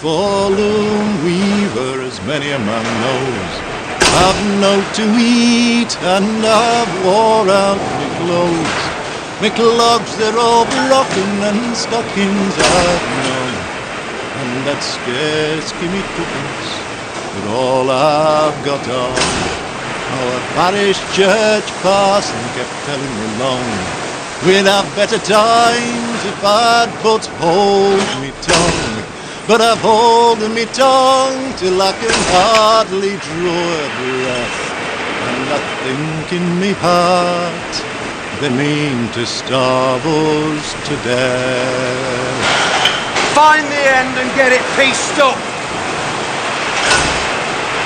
forlorn weaver, as many a man knows. I've nought to eat, and I've wore out my clothes. My clogs, they're all broken, and stockings I've known. And that scarce give me twopence, but all I've got on. Our parish church parson kept telling me long, we'd have better times if I'd but hold me tongue. But I've holden me tongue till I can hardly draw a breath. And I think in me heart they mean to starve us to death. Find the end and get it pieced up.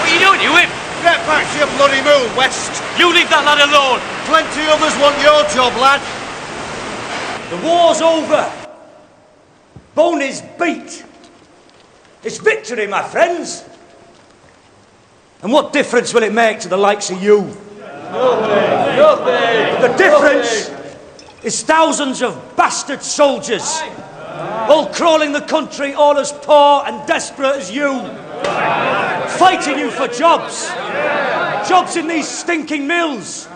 What are you doing, you whip? Get back to your bloody moon, West. You leave that lad alone. Plenty others want your job, lad. The war's over. Boney's beat. It's victory, my friends. And what difference will it make to the likes of you? Nothing. The difference is thousands of bastard soldiers, all crawling the country, all as poor and desperate as you, fighting you for jobs. Jobs in these stinking mills.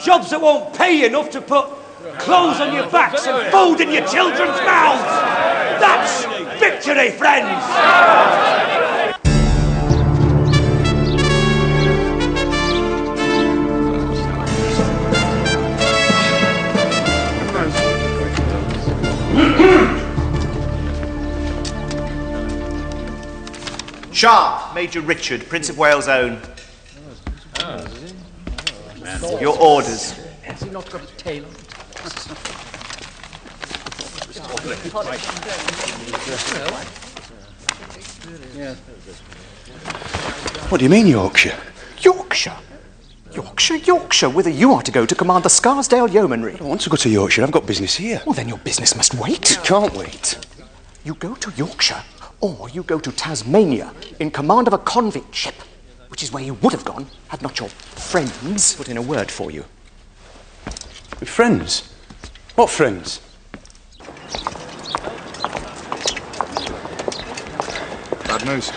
Jobs that won't pay you enough to put clothes on your backs and food in your children's mouths. That's victory, friends! Sharpe, Major Richard, Prince of Wales' own. Your orders. Has he not got a tail on? What do you mean, Yorkshire? Yorkshire? Yorkshire, whither you are to go to command the Scarsdale Yeomanry. I don't want to go to Yorkshire, I've got business here. Well, then your business must wait. It can't wait. You go to Yorkshire, or you go to Tasmania in command of a convict ship, which is where you would have gone had not your friends put in a word for you. Friends? What friends? Bad news.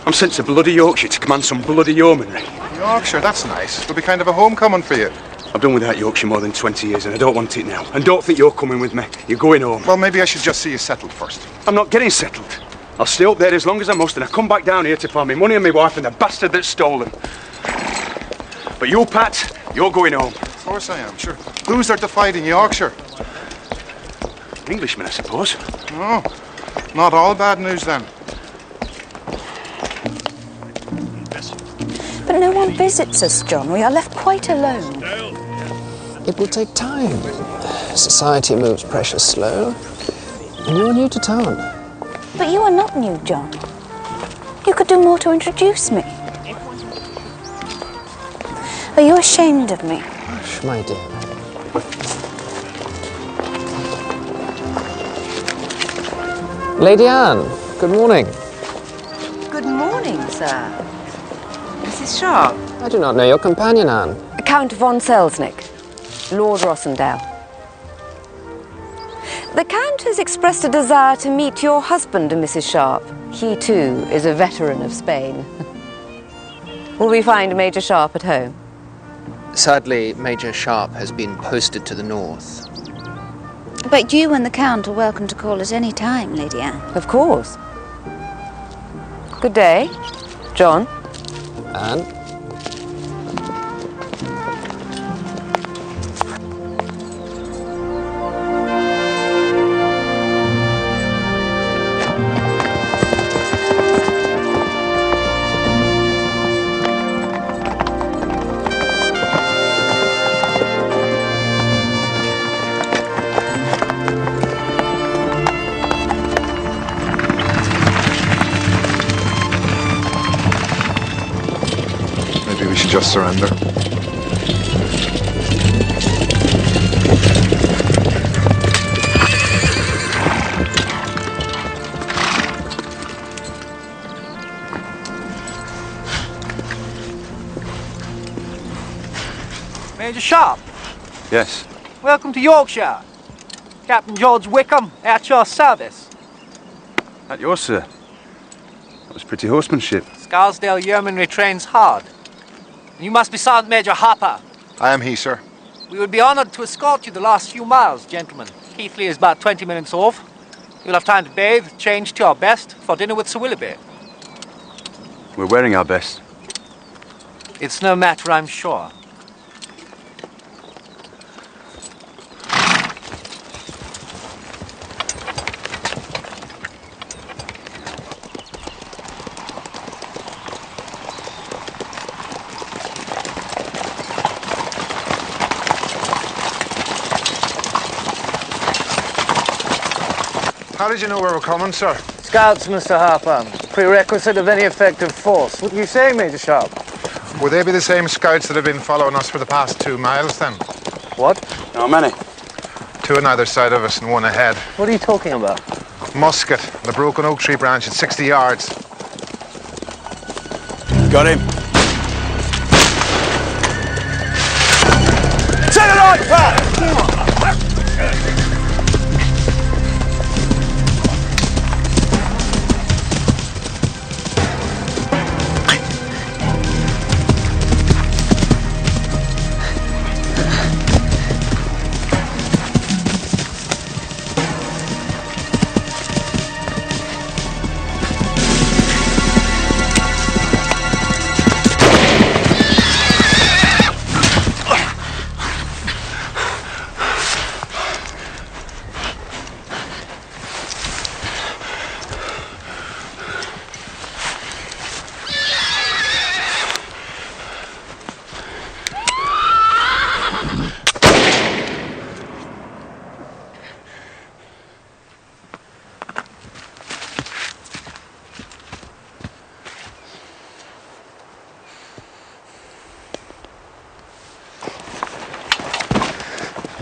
I'm sent to bloody Yorkshire to command some bloody yeomanry. Yorkshire, that's nice. It'll be kind of a homecoming for you. I've done without Yorkshire more than 20 years and I don't want it now. And don't think you're coming with me. You're going home. Well, maybe I should just see you settled first. I'm not getting settled. I'll stay up there as long as I must and I come back down here to find me money and my wife and the bastard that stole them. But you, Pat, you're going home. Of course I am, sure. Who's there to fight in Yorkshire? Englishmen, I suppose. Oh, not all bad news then. But no one visits us, John. We are left quite alone. It will take time. Society moves precious slow. And you're new to town. But you are not new, John. You could do more to introduce me. Are you ashamed of me? Hush, my dear. Lady Anne, good morning. Good morning, sir. Mrs. Sharpe. I do not know your companion, Anne. Count von Selznick, Lord Rossendale. The Count has expressed a desire to meet your husband, Mrs. Sharpe. He, too, is a veteran of Spain. Will we find Major Sharpe at home? Sadly, Major Sharpe has been posted to the north. But you and the Count are welcome to call at any time, Lady Anne. Of course. Good day, John. Anne? Just surrender. Major Sharpe. Yes. Welcome to Yorkshire. Captain George Wickham, at your service. At yours, sir. That's pretty horsemanship. Scarsdale Yeomanry trains hard. You must be Sergeant Major Harper. I am he, sir. We would be honoured to escort you the last few miles, gentlemen. Keithley is about 20 minutes off. You'll have time to bathe, change to your best for dinner with Sir Willoughby. We're wearing our best. It's no matter, I'm sure. How did you know where we're coming, sir? Scouts, Mr. Harper. Prerequisite of any effective force. What are you saying, Major Sharpe? Would they be the same scouts that have been following us for the past 2 miles, then? What? How many? 2 on either side of us and 1 ahead. What are you talking about? Musket, the broken oak tree branch at 60 yards. Got him. To the right, Pat!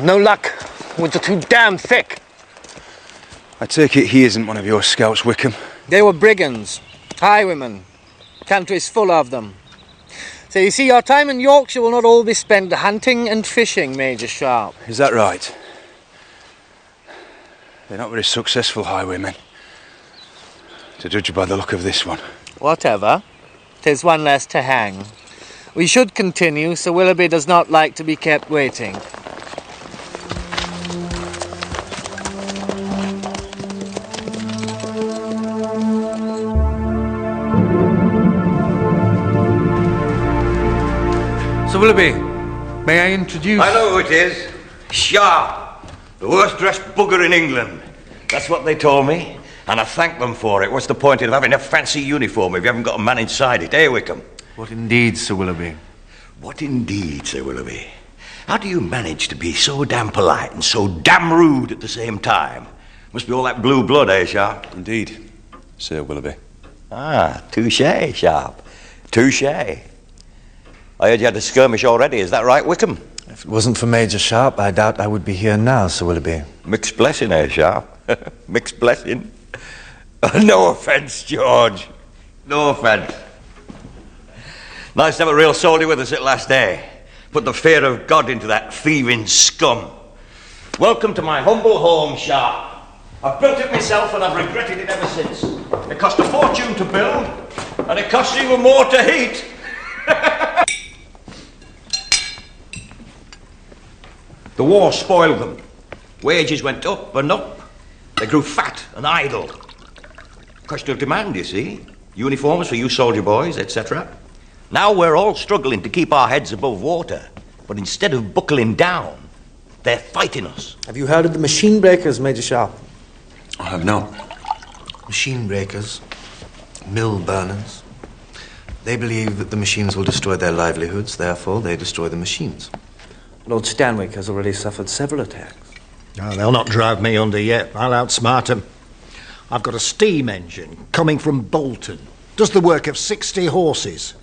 No luck. Woods are too damn thick. I take it he isn't one of your scouts, Wickham. They were brigands, highwaymen. Country's full of them. So you see, your time in Yorkshire will not all be spent hunting and fishing, Major Sharpe. Is that right? They're not very successful highwaymen, to judge by the look of this one. Whatever. 'Tis one less to hang. We should continue, Sir Willoughby does not like to be kept waiting. Sir Willoughby, may I introduce... I know who it is. Sharpe. The worst dressed bugger in England. That's what they told me. And I thank them for it. What's the point of having a fancy uniform if you haven't got a man inside it, eh, Wickham? What indeed, Sir Willoughby? What indeed, Sir Willoughby? How do you manage to be so damn polite and so damn rude at the same time? Must be all that blue blood, eh, Sharpe? Indeed, Sir Willoughby. Ah, touché, Sharpe. Touché. I heard you had a skirmish already, is that right, Wickham? If it wasn't for Major Sharpe, I doubt I would be here now, Sir Willoughby. Mixed blessing, eh, Sharpe? Mixed blessing. No offence, George. No offence. Nice to have a real soldier with us at last, eh? Put the fear of God into that thieving scum. Welcome to my humble home, Sharpe. I've built it myself and I've regretted it ever since. It cost a fortune to build, and it costs even more to heat. The war spoiled them. Wages went up and up. They grew fat and idle. Question of demand, you see. Uniforms for you soldier boys, etc. Now we're all struggling to keep our heads above water. But instead of buckling down, they're fighting us. Have you heard of the machine breakers, Major Sharpe? I have not. Machine breakers, mill burners. They believe that the machines will destroy their livelihoods, therefore they destroy the machines. Lord Stanwick has already suffered several attacks. Oh, they'll not drive me under yet. I'll outsmart them. I've got a steam engine coming from Bolton. Does the work of 60 horses.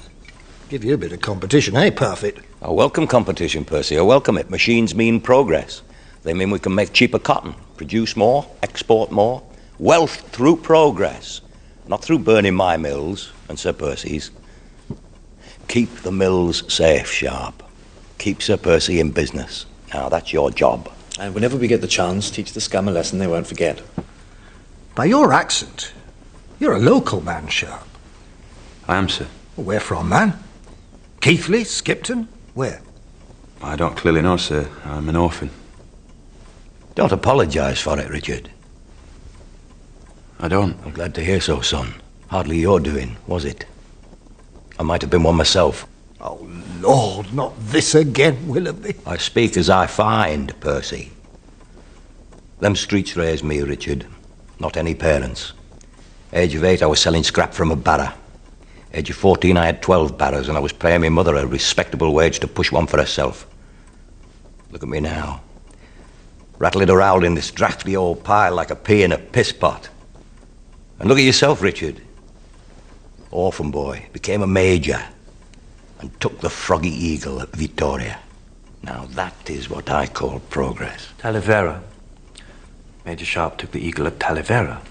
Give you a bit of competition, eh, Perfect? I welcome competition, Percy. I welcome it. Machines mean progress. They mean we can make cheaper cotton, produce more, export more. Wealth through progress, not through burning my mills and Sir Percy's. Keep the mills safe, Sharpe. Keep Sir Percy in business. Now, that's your job. And whenever we get the chance, teach the scum a lesson they won't forget. By your accent, you're a local man, Sharpe. I am, sir. Where from, man? Keighley, Skipton? Where? I don't clearly know, sir. I'm an orphan. Don't apologise for it, Richard. I don't. I'm glad to hear so, son. Hardly your doing, was it? I might have been one myself. Oh, Lord, not this again, Willoughby. I speak as I find, Percy. Them streets raised me, Richard. Not any parents. Age of 8, I was selling scrap from a barrow. Age of 14, I had 12 barrows, and I was paying my mother a respectable wage to push one for herself. Look at me now. Rattling around in this drafty old pile like a pea in a piss pot. And look at yourself, Richard. Orphan boy, became a major, and took the Froggy Eagle at Victoria. Now that is what I call progress. Talavera. Major Sharpe took the Eagle at Talavera.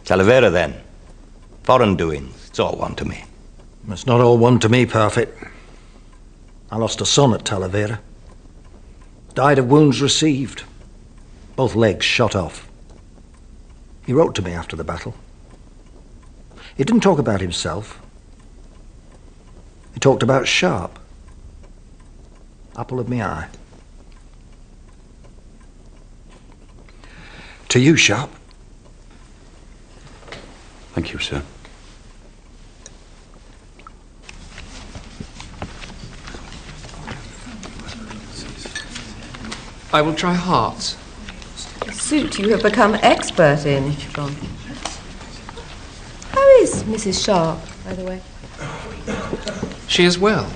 Talavera, then. Foreign doings. It's all one to me. It's not all one to me, Parfit. I lost a son at Talavera. Died of wounds received. Both legs shot off. He wrote to me after the battle. He didn't talk about himself. He talked about Sharpe. Apple of my eye. To you, Sharpe. Thank you, sir. I will try hearts. A suit you have become expert in, John. How is Mrs. Sharpe, by the way? She is well.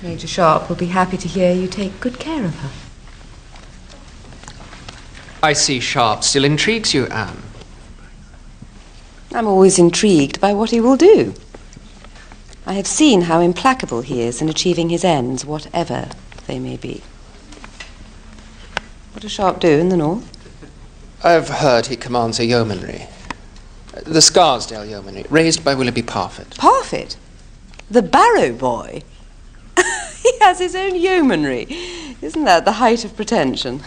Major Sharpe will be happy to hear you take good care of her. I see Sharpe still intrigues you, Anne. I'm always intrigued by what he will do. I have seen how implacable he is in achieving his ends, whatever they may be. What does Sharpe do in the north? I've heard he commands a yeomanry. The Scarsdale yeomanry, raised by Willoughby Parfit. Parfit? The Barrow boy? He has his own yeomanry. Isn't that the height of pretension?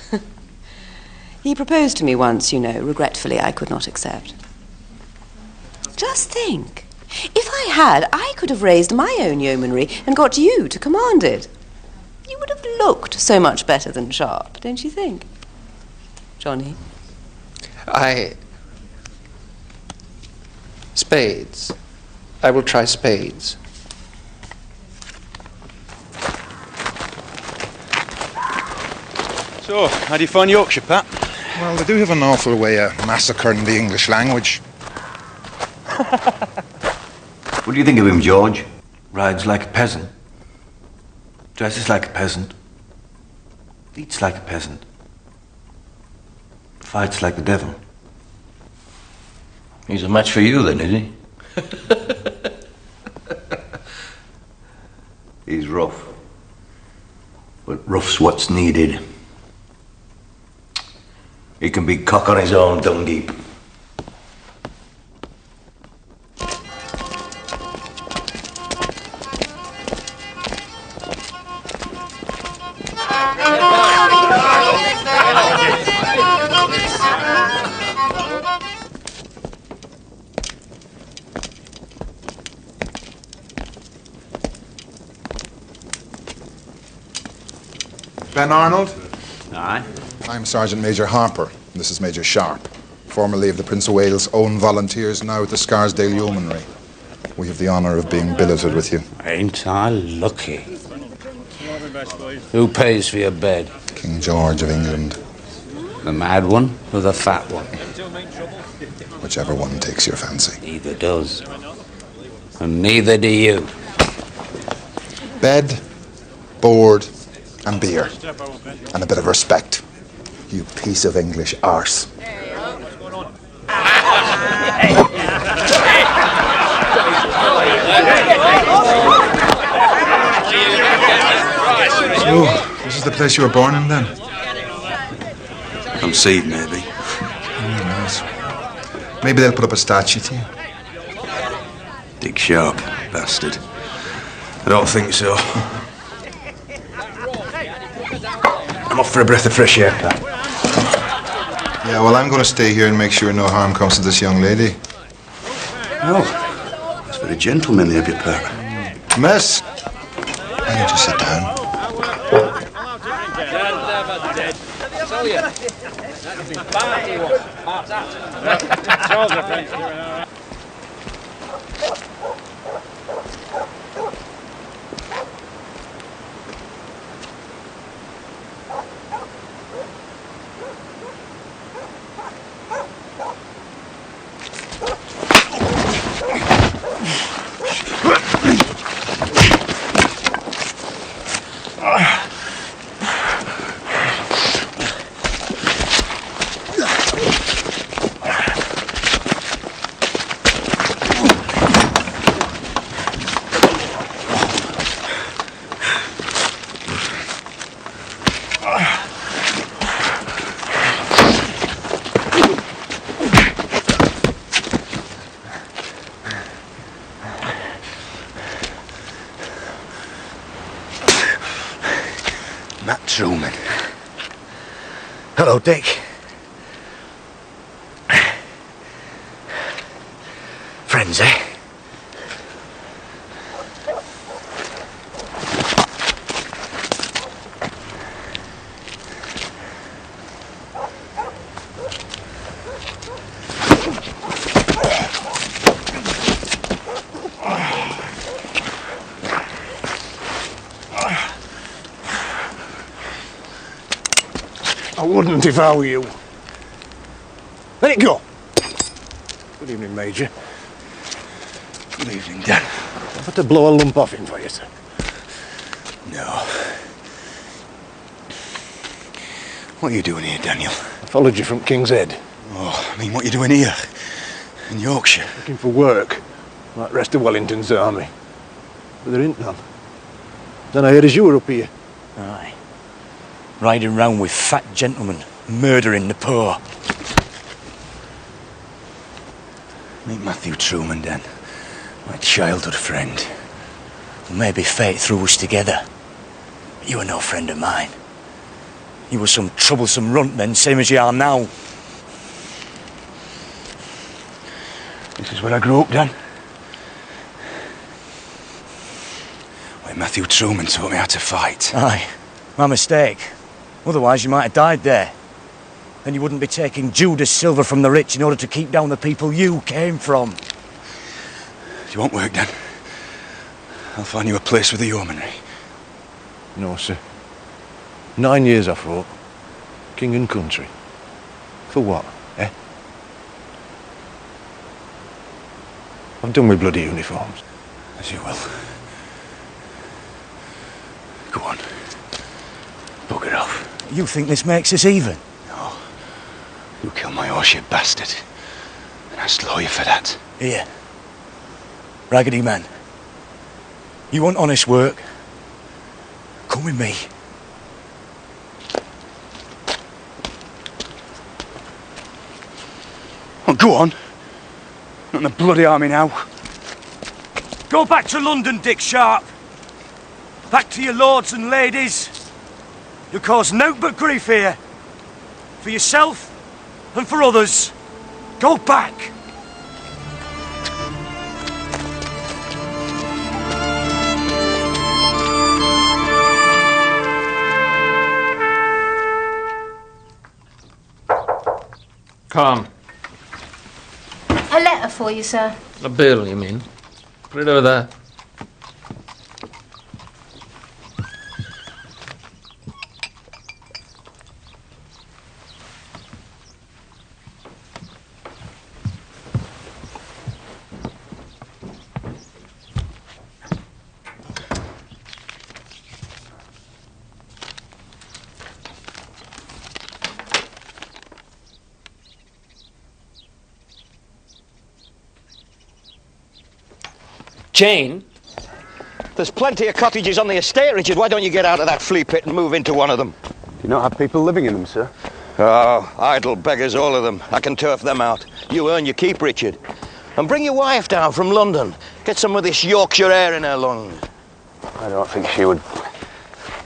He proposed to me once, you know. Regretfully, I could not accept. Just think. If I had, I could have raised my own yeomanry and got you to command it. You would have looked so much better than Sharpe, don't you think? Johnny? Spades. I will try spades. So, how do you find Yorkshire, Pat? Well, they do have an awful way of massacring the English language. What do you think of him, George? Rides like a peasant. Dresses like a peasant. Eats like a peasant. Fights like the devil. He's a match for you, then, is he? He's rough. But rough's what's needed. He can be cock on his own dung heap. Ben Arnold? Aye. I'm Sergeant Major Harper. This is Major Sharpe, formerly of the Prince of Wales' own volunteers, now at the Scarsdale Yeomanry. We have the honour of being billeted with you. Ain't I lucky? Who pays for your bed? King George of England. The mad one or the fat one? Whichever one takes your fancy. Neither does. And neither do you. Bed, board, and beer. And a bit of respect. You piece of English arse. So, this is the place you were born in, then? Conceived, maybe. Oh, nice. Maybe they'll put up a statue to you. Dick Sharpe, bastard. I don't think so. I'm off for a breath of fresh air, Pat. Yeah, well, I'm going to stay here and make sure no harm comes to this young lady. Oh, that's Very gentlemanly of you, Perk. Miss, I need to sit down. Matt Truman. Hello, Dick. Friends, eh? I wouldn't if I were you. Let it go. Good evening, Major. Good evening, Dan. I've had to blow a lump off him for you, sir. No. What are you doing here, Daniel? I followed you from King's Head. Oh, I mean, what are you doing here? In Yorkshire? Looking for work, like the rest of Wellington's army. But there ain't none. Then I heard as you were up here. Aye. Riding round with fat gentlemen, murdering the poor. Meet Matthew Truman, Dan. My childhood friend. Well, maybe fate threw us together. But you were no friend of mine. You were some troublesome runt then, same as you are now. This is where I grew up, Dan. Where Matthew Truman taught me how to fight. Aye, my mistake. Otherwise you might have died there. Then you wouldn't be taking Judas silver from the rich in order to keep down the people you came from. Do you want work, Dan? I'll find you a place with the yeomanry. No, sir. 9 years I fought. King and country. For what, eh? I've done with bloody uniforms. As you will. Go on. Bugger off. You think this makes us even? No. You killed my horse, you bastard. And I slow you for that. Here. Raggedy man. You want honest work? Come with me. Well, go on. Not in the bloody army now. Go back to London, Dick Sharpe. Back to your lords and ladies. You cause nought but grief here. For yourself and for others. Go back. Come. A letter for you, sir. A bill, you mean? Put it over there. Jane? There's plenty of cottages on the estate, Richard. Why don't you get out of that flea pit and move into one of them? Do you not have people living in them, sir? Oh, idle beggars, all of them. I can turf them out. You earn your keep, Richard. And bring your wife down from London. Get some of this Yorkshire air in her lungs. I don't think she would.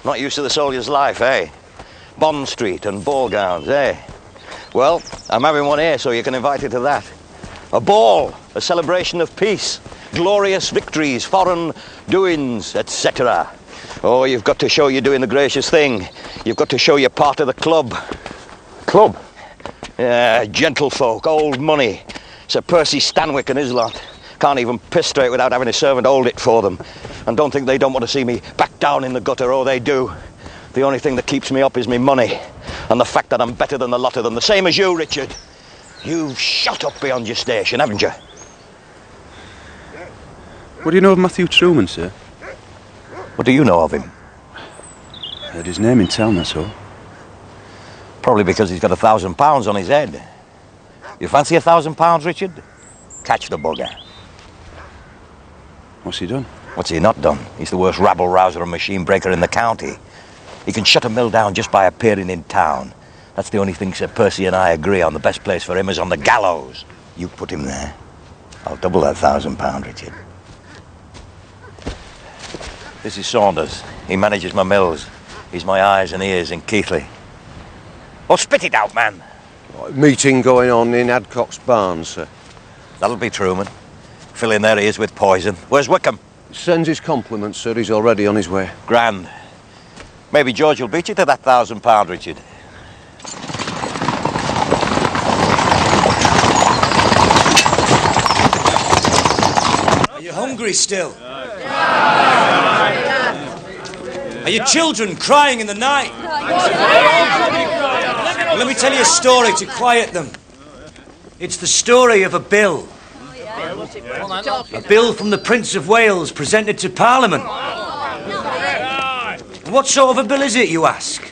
Not used to the soldier's life, eh? Bond Street and ball gowns, eh? Well, I'm having one here, so you can invite her to that. A ball, a celebration of peace. glorious victories, foreign doings, etc. Oh, you've got to show you're doing the gracious thing. You've got to show you're part of the club. Club? Yeah, gentlefolk, old money. Sir Percy Stanwick and his lot. Can't even piss straight without having a servant hold it for them. And don't think they don't want to see me back down in the gutter. Oh, they do. The only thing that keeps me up is me money. And the fact that I'm better than the lot of them. The same as you, Richard. You've shot up beyond your station, haven't you? What do you know of Matthew Truman, sir? What do you know of him? Heard his name in town, that's all. Probably because he's got £1,000 on his head. You fancy £1,000, Richard? Catch the bugger. What's he done? What's he not done? He's the worst rabble-rouser and machine-breaker in the county. He can shut a mill down just by appearing in town. That's the only thing Sir Percy and I agree on. The best place for him is on the gallows. You put him there. I'll double that £1,000, Richard. This is Saunders. He manages my mills. He's my eyes and ears in Keighley. Oh, spit it out, man. Meeting going on in Adcock's barn, sir. That'll be Truman. Filling their ears with poison. Where's Wickham? Sends his compliments, sir. He's already on his way. Grand. Maybe George will beat you to that £1,000, Richard. Are you hungry still? Are your children crying in the night? Well, let me tell you a story to quiet them. It's the story of a bill. A bill from the Prince of Wales presented to Parliament. What sort of a bill is it, you ask?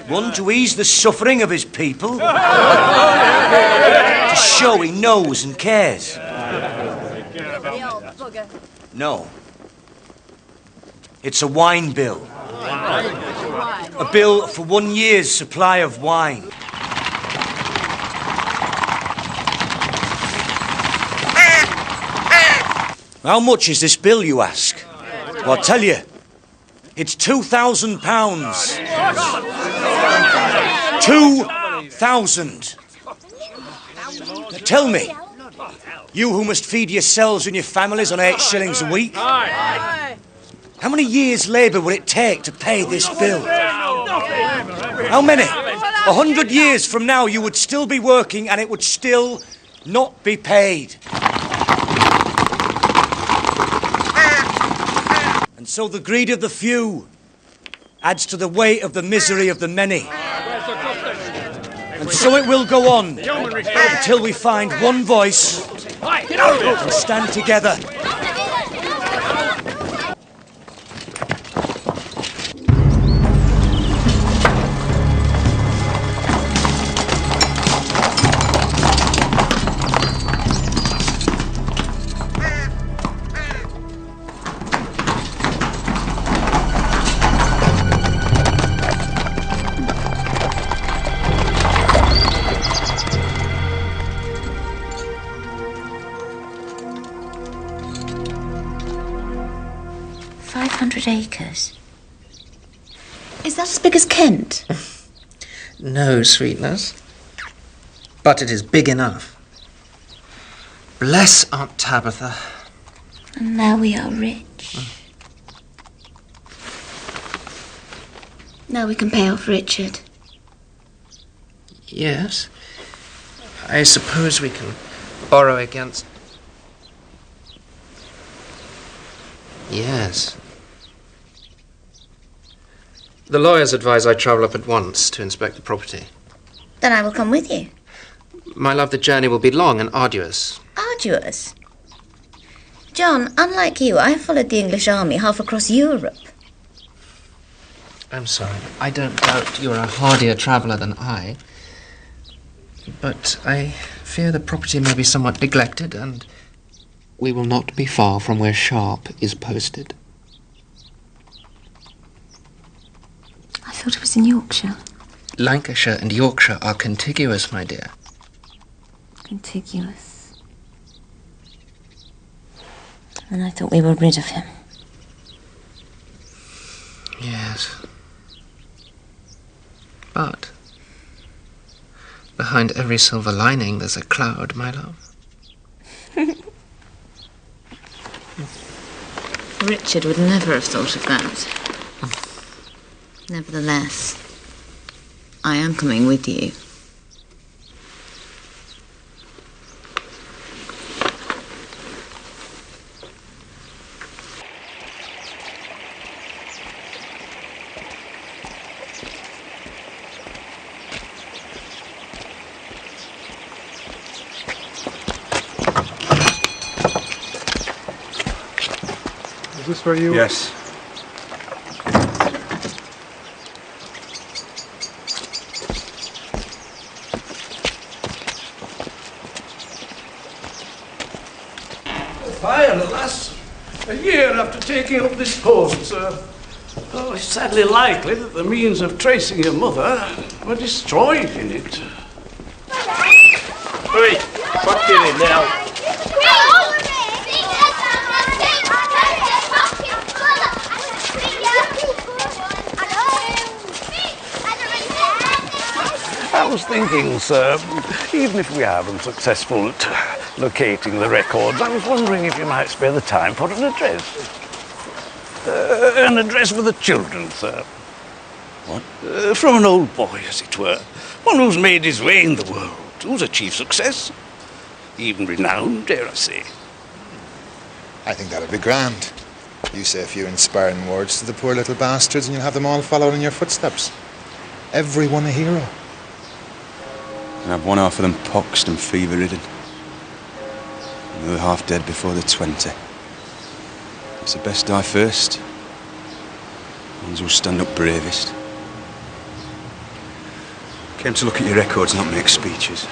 One to ease the suffering of his people. To show he knows and cares. No. It's a wine bill. A bill for 1 year's supply of wine. How much is this bill, you ask? Well, I'll tell you. It's £2,000. 2,000. Now tell me, you who must feed yourselves and your families on 8 shillings a week, how many years' labour would it take to pay this bill? How many? 100 years from now, you would still be working and it would still not be paid. And so the greed of the few adds to the weight of the misery of the many. And so it will go on until we find one voice and stand together. Acres. Is that as big as Kent? No, sweetness. But it is big enough. Bless Aunt Tabitha. And now we are rich. Now we can pay off Richard. Yes. I suppose we can borrow against... Yes. The lawyers advise I travel up at once to inspect the property. Then I will come with you. My love, the journey will be long and arduous. Arduous? John, unlike you, I have followed the English army half across Europe. I'm sorry. I don't doubt you're a hardier traveller than I. But I fear the property may be somewhat neglected, and we will not be far from where Sharpe is posted. I thought it was in Yorkshire. Lancashire and Yorkshire are contiguous, my dear. Contiguous. And I thought we were rid of him. Yes. But behind every silver lining there's a cloud, my love. Richard would never have thought of that. Nevertheless, I am coming with you. Is this where you... Yes. Fire, alas! A year after taking up this post, sir. Oh, it's sadly likely that the means of tracing your mother were destroyed in it. Oi, fuck you in now. I was thinking, sir, even if we are unsuccessful at locating the records, I was wondering if you might spare the time for an address. An address for the children, sir. What? From an old boy, as it were. One who's made his way in the world, who's achieved success. Even renowned, dare I say. I think that'd be grand. You say a few inspiring words to the poor little bastards and you'll have them all following in your footsteps. Everyone a hero. And have one half of them poxed and fever-ridden. And the other half dead before they're 20. It's the best die first. Ones who'll stand up bravest. Came to look at your records, not make speeches.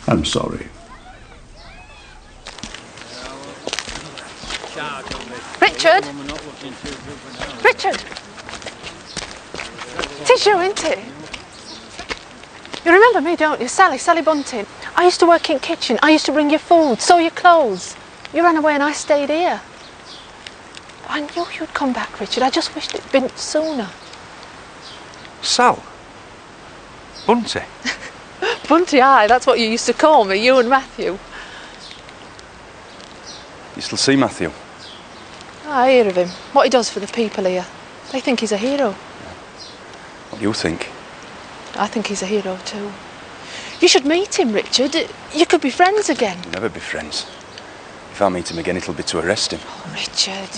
I'm sorry. Richard? Richard? It's you, isn't it? You remember me, don't you? Sally Bunting. I used to work in kitchen. I used to bring you food, sew your clothes. You ran away and I stayed here. I knew you'd come back, Richard. I just wished it'd been sooner. Sal? Bunty? Bunty, aye, that's what you used to call me, you and Matthew. You still see Matthew? I hear of him, what he does for the people here. They think he's a hero. What do you think? I think he's a hero too. You should meet him, Richard. You could be friends again. We'll never be friends. If I meet him again, it'll be to arrest him. Oh, Richard.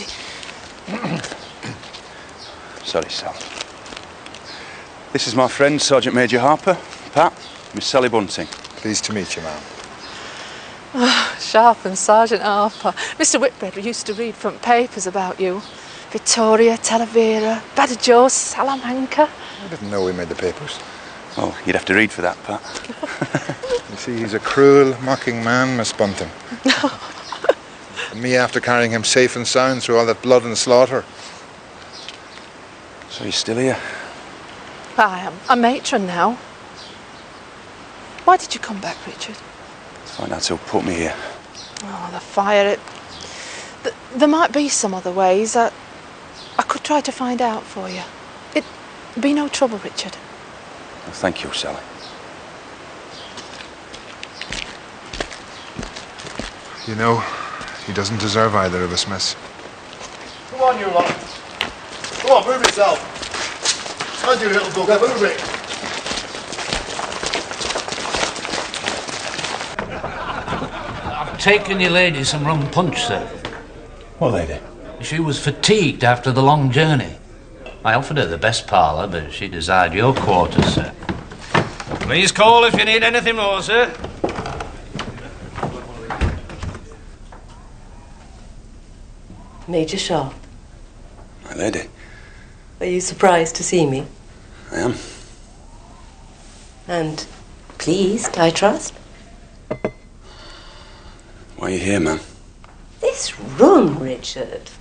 Sorry, Sal. This is my friend, Sergeant Major Harper. Pat, Miss Sally Bunting. Pleased to meet you, ma'am. Oh, Sharpe and Sergeant Harper. Mr. Whitbread used to read front papers about you. Victoria, Talavera, Badajoz, Salamanca. I didn't know we made the papers. Oh, you'd have to read for that, Pat. You see, he's a cruel, mocking man, Miss Bunting. And me after carrying him safe and sound through all that blood and slaughter. So you're still here? I am a matron now. Why did you come back, Richard? To find out who put me here. Oh, the fire. There might be some other ways. I could try to find out for you. It'd be no trouble, Richard. Well, thank you, Sally. You know, he doesn't deserve either of us, miss. Come on, you lot. Come on, move yourself. How's your little bugger? Move it. I've taken your lady some rum punch, sir. What lady? She was fatigued after the long journey. I offered her the best parlour, but she desired your quarters, sir. Please call if you need anything more, sir. Major Sharpe, My lady. are you surprised to see me? I am. And pleased, I trust? Why are you here, ma'am? This room, Richard.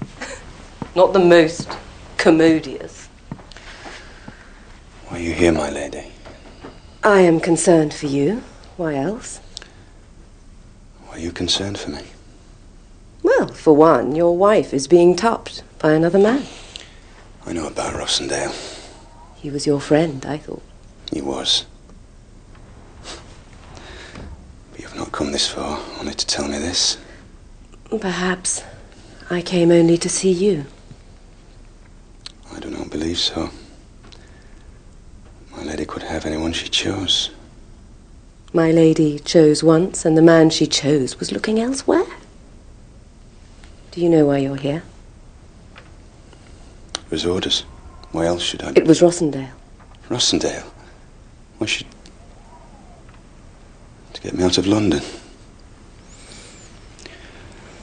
Not the most commodious. Why you here, my lady? I am concerned for you. Why else? Why are you concerned for me? Well, for one, your wife is being topped by another man. I know about Rossendale. He was your friend, I thought. He was. But you've not come this far only to tell me this. Perhaps I came only to see you. I do not believe so. My lady could have anyone she chose. My lady chose once, and the man she chose was looking elsewhere. Do you know why you're here? It was orders. Why else should I? It was Rossendale. Rossendale? Why should... To get me out of London.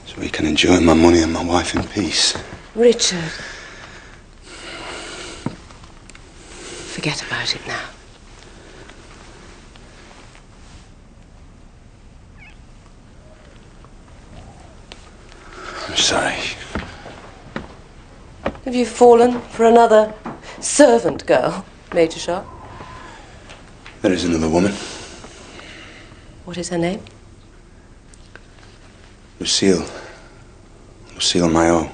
So we can enjoy my money and my wife in peace. Richard. Forget about it now. I'm sorry. Have you fallen for another servant girl, Major Sharpe? There is another woman. What is her name? Lucille. Lucille Maillot.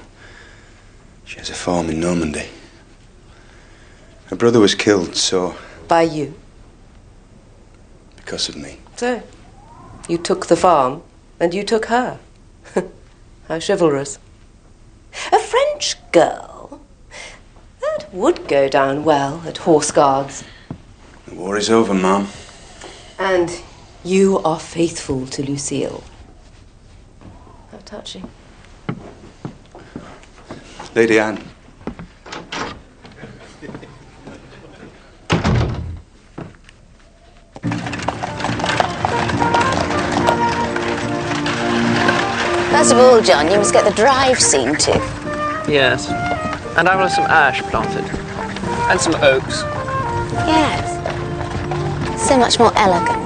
She has a farm in Normandy. Her brother was killed, so... By you. Because of me. So, you took the farm, and you took her. How chivalrous. A French girl? That would go down well at Horse Guards. The war is over, Ma'am. And you are faithful to Lucille. How touching. Lady Anne. First of all, John, you must get the drive seen to. Yes. And I will have some ash planted. And some oaks. Yes. So much more elegant.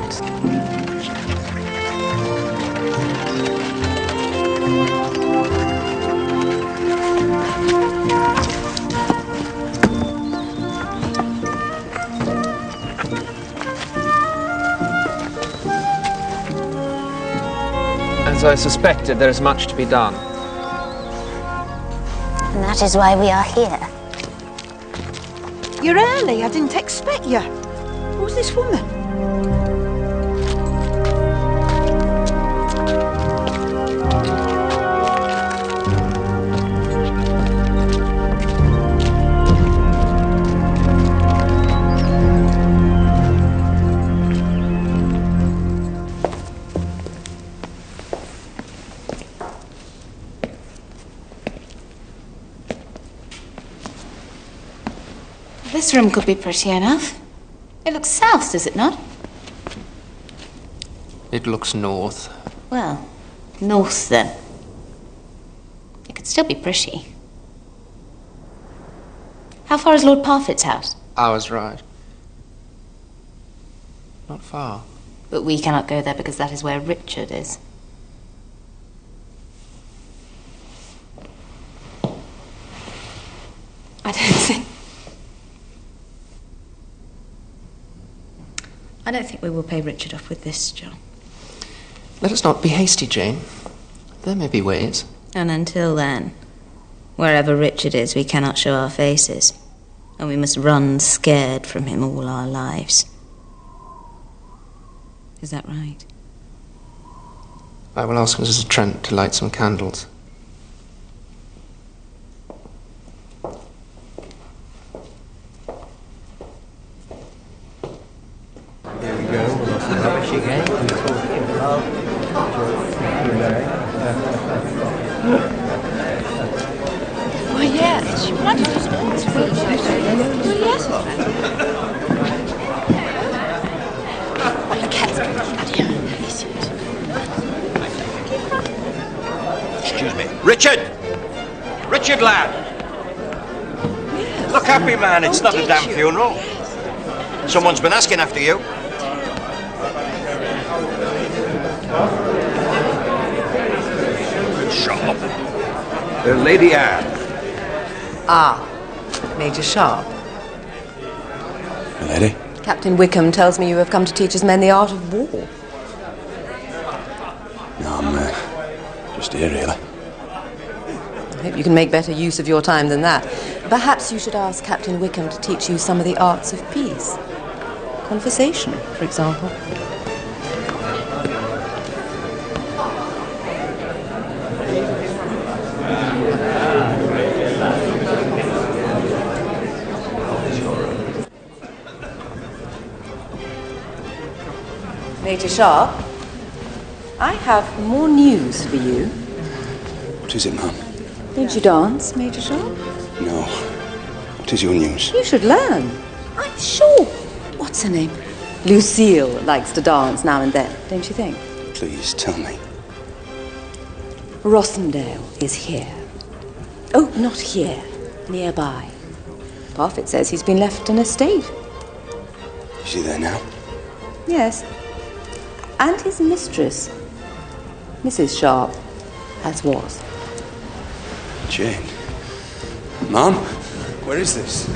As I suspected, there is much to be done. And that is why we are here. You're early. I didn't expect you. Who's this woman? This room could be pretty enough. It looks south, does it not? It looks north. Well, north then. It could still be pretty. How far is Lord Parfit's house? Hour's ride. Not far. But we cannot go there because that is where Richard is. I don't think we will pay Richard off with this, John. Let us not be hasty, Jane. There may be ways. And until then, wherever Richard is, we cannot show our faces. And we must run scared from him all our lives. Is that right? I will ask Mrs. Trent to light some candles. There we go. Rubbish again. Why, yes. What did you say? Yes. What the cat's Excuse me. Richard! Richard, lad! Look happy, man. It's not a damn funeral. Someone's been asking after you. Sharpe. Lady Anne. Ah, Major Sharpe. A lady? Captain Wickham tells me you have come to teach his men the art of war. No, I'm just here, really. I hope you can make better use of your time than that. Perhaps you should ask Captain Wickham to teach you some of the arts of peace. Conversation, for example. Major Sharpe, I have more news for you. What is it, ma'am? Don't you dance, Major Sharpe? No. What is your news? You should learn. I'm sure. What's her name? Lucille likes to dance now and then, don't you think? Please, tell me. Rossendale is here. Oh, not here. Nearby. Parfitt says he's been left an estate. Is he there now? Yes. And his mistress, Mrs. Sharpe, as was. Jane? Ma'am? Where is this?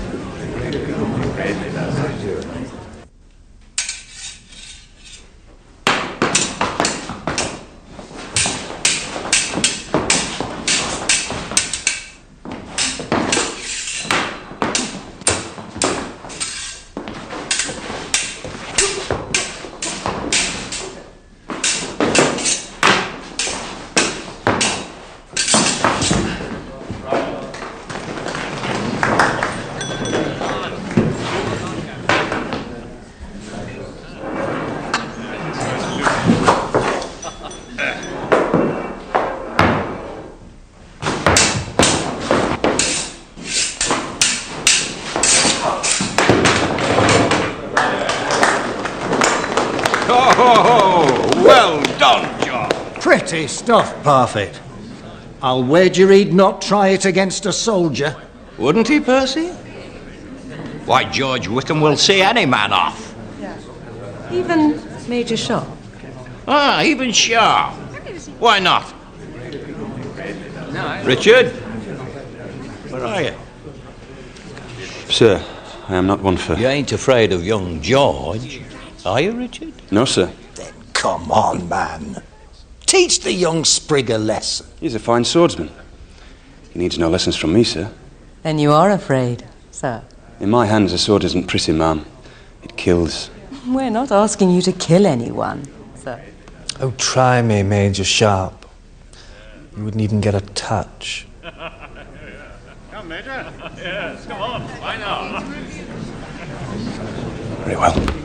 Oh, well done, John. Pretty stuff, Parfitt. I'll wager he'd not try it against a soldier. Wouldn't he, Percy? Why, George Wickham will see any man off. Even Major Sharpe. Ah, even Sharpe. Why not? Richard? Where are you? Sir, I am not one for... You ain't afraid of young George, are you, Richard? No, sir. Then come on, man. Teach the young sprig a lesson. He's a fine swordsman. He needs no lessons from me, sir. Then you are afraid, sir. In my hands, a sword isn't pretty, ma'am. It kills. We're not asking you to kill anyone, sir. Oh, try me, Major Sharpe. You wouldn't even get a touch. Come, Major. Yes, come on. Why not? Very well.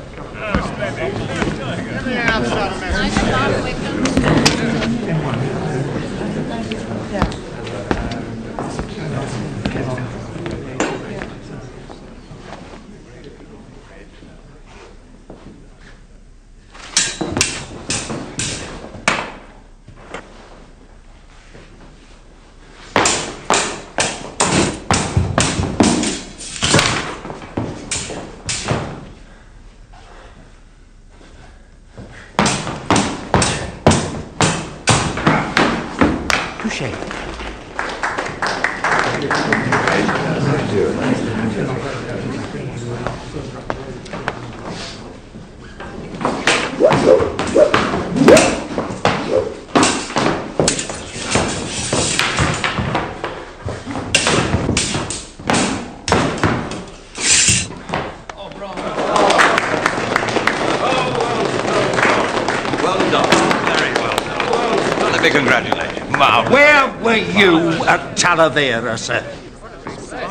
Touché. Well done. Very well done. Well, let me congratulate you. Wow. Where were you at Talavera, sir?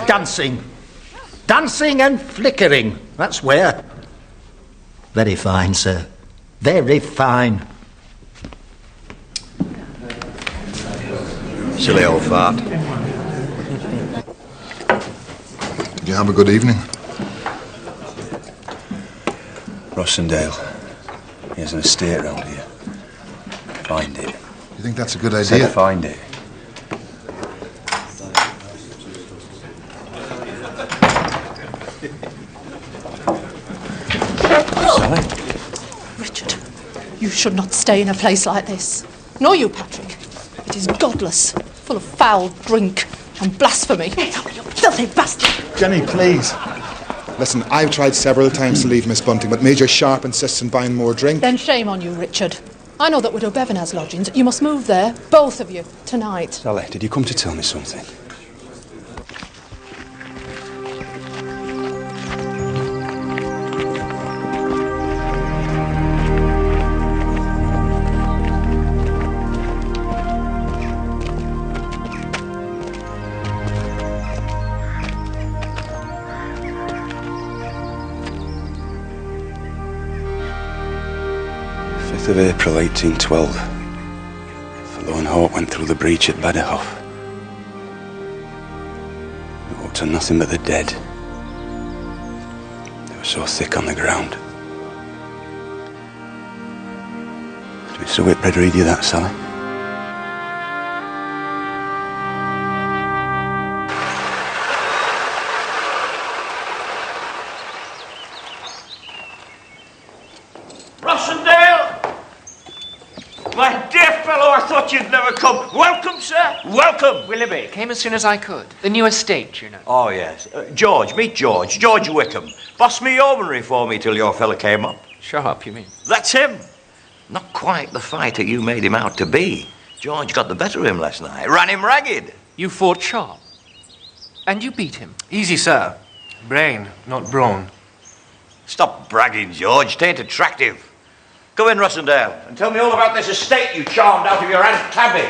Dancing. Dancing and flickering. That's where. Very fine, sir. Very fine. Silly old fart. Did you have a good evening? Rossendale. He has an estate round here. Find it. You think that's a good Said idea? find it. Richard, you should not stay in a place like this. Nor you, Patrick. It is godless, full of foul drink and blasphemy. You filthy bastard! Jenny, please. Listen, I've tried several times to leave Miss Bunting, but Major Sharpe insists on buying more drink. Then shame on you, Richard. I know that Widow Bevan has lodgings. You must move there, both of you, tonight. Sally, did you come to tell me something? Of April 1812, Forlorn Hope went through the breach at Baderhof. It walked on nothing but the dead. They were so thick on the ground. Did Mr. Whitbread read you that, Sally? My dear fellow, I thought you'd never come. Welcome, sir. Welcome. Willoughby, came as soon as I could. The new estate, you know. Oh, yes. George, meet George. George Wickham. Bossed me yeomanry for me till your fella came up. Sharpe, you mean? That's him. Not quite the fighter you made him out to be. George got the better of him last night. Ran him ragged. You fought Sharpe? And you beat him? Easy, sir. Brain, not brawn. Stop bragging, George. Tain't attractive. Come in, Rossendale, and tell me all about this estate you charmed out of your Aunt Tabby.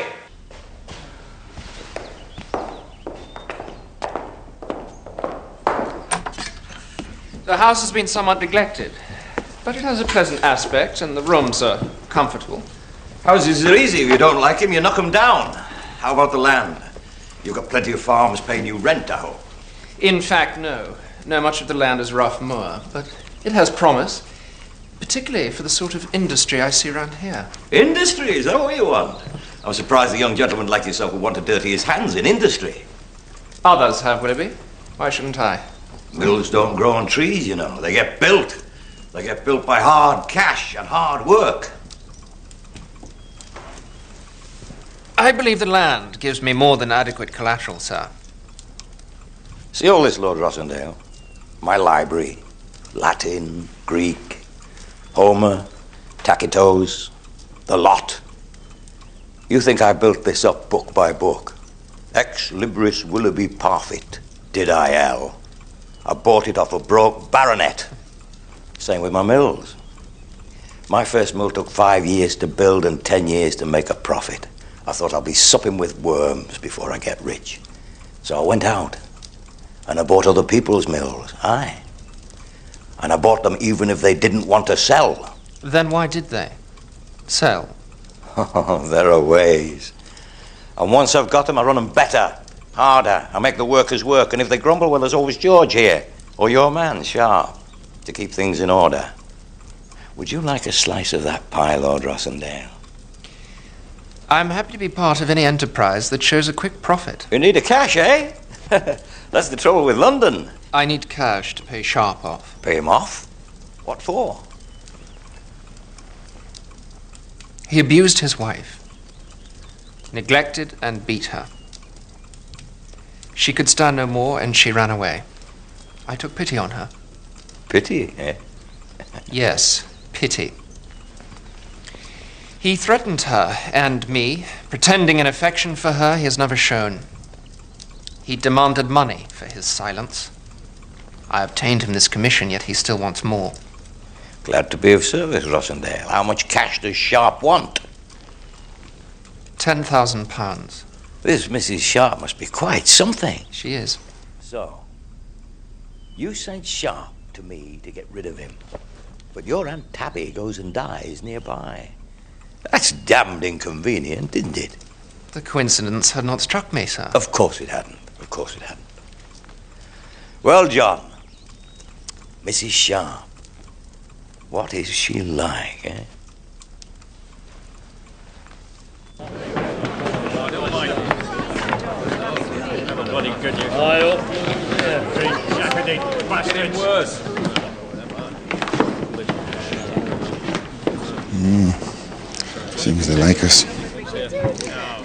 The house has been somewhat neglected, but it has a pleasant aspect, and the rooms are comfortable. Houses are easy. If you don't like them, you knock them down. How about the land? You've got plenty of farms paying you rent, I hope. In fact, no. No, much of the land is rough moor, but it has promise. Particularly for the sort of industry I see around here. Industry? Is that what you want? I'm surprised a young gentleman like yourself would want to dirty his hands in industry. Others have, Willoughby. Why shouldn't I? Mills don't grow on trees, you know. They get built. They get built by hard cash and hard work. I believe the land gives me more than adequate collateral, sir. See all this, Lord Rossendale? My library. Latin, Greek, Homer, Tacitus, the lot. You think I built this up book by book? Ex libris Willoughby Parfit, did I, L? I bought it off a broke baronet. Same with my mills. My first mill took 5 years to build and 10 years to make a profit. I thought I'd be supping with worms before I get rich. So I went out and I bought other people's mills, aye. And I bought them even if they didn't want to sell. Then why did they sell? Oh, there are ways. And once I've got them, I run them better, harder. I make the workers work. And if they grumble, well, there's always George here, or your man, Sharpe, to keep things in order. Would you like a slice of that pie, Lord Rossendale? I'm happy to be part of any enterprise that shows a quick profit. You need a cash, eh? That's the trouble with London. I need cash to pay Sharpe off. Pay him off? What for? He abused his wife, neglected and beat her. She could stand no more and she ran away. I took pity on her. Pity, eh? Yes, pity. He threatened her and me, pretending an affection for her he has never shown. He demanded money for his silence. I obtained him this commission, yet he still wants more. Glad to be of service, Rossendale. How much cash does Sharpe want? £10,000. This Mrs. Sharpe must be quite something. She is. So, you sent Sharpe to me to get rid of him, but your Aunt Tabby goes and dies nearby. That's damned inconvenient, isn't it? The coincidence had not struck me, sir. Of course it hadn't. Of course it hadn't. Well, John, Mrs. Sharpe, what is she like, eh? Bloody good you. Yeah, three jackety bastards. Worse. Seems they like us.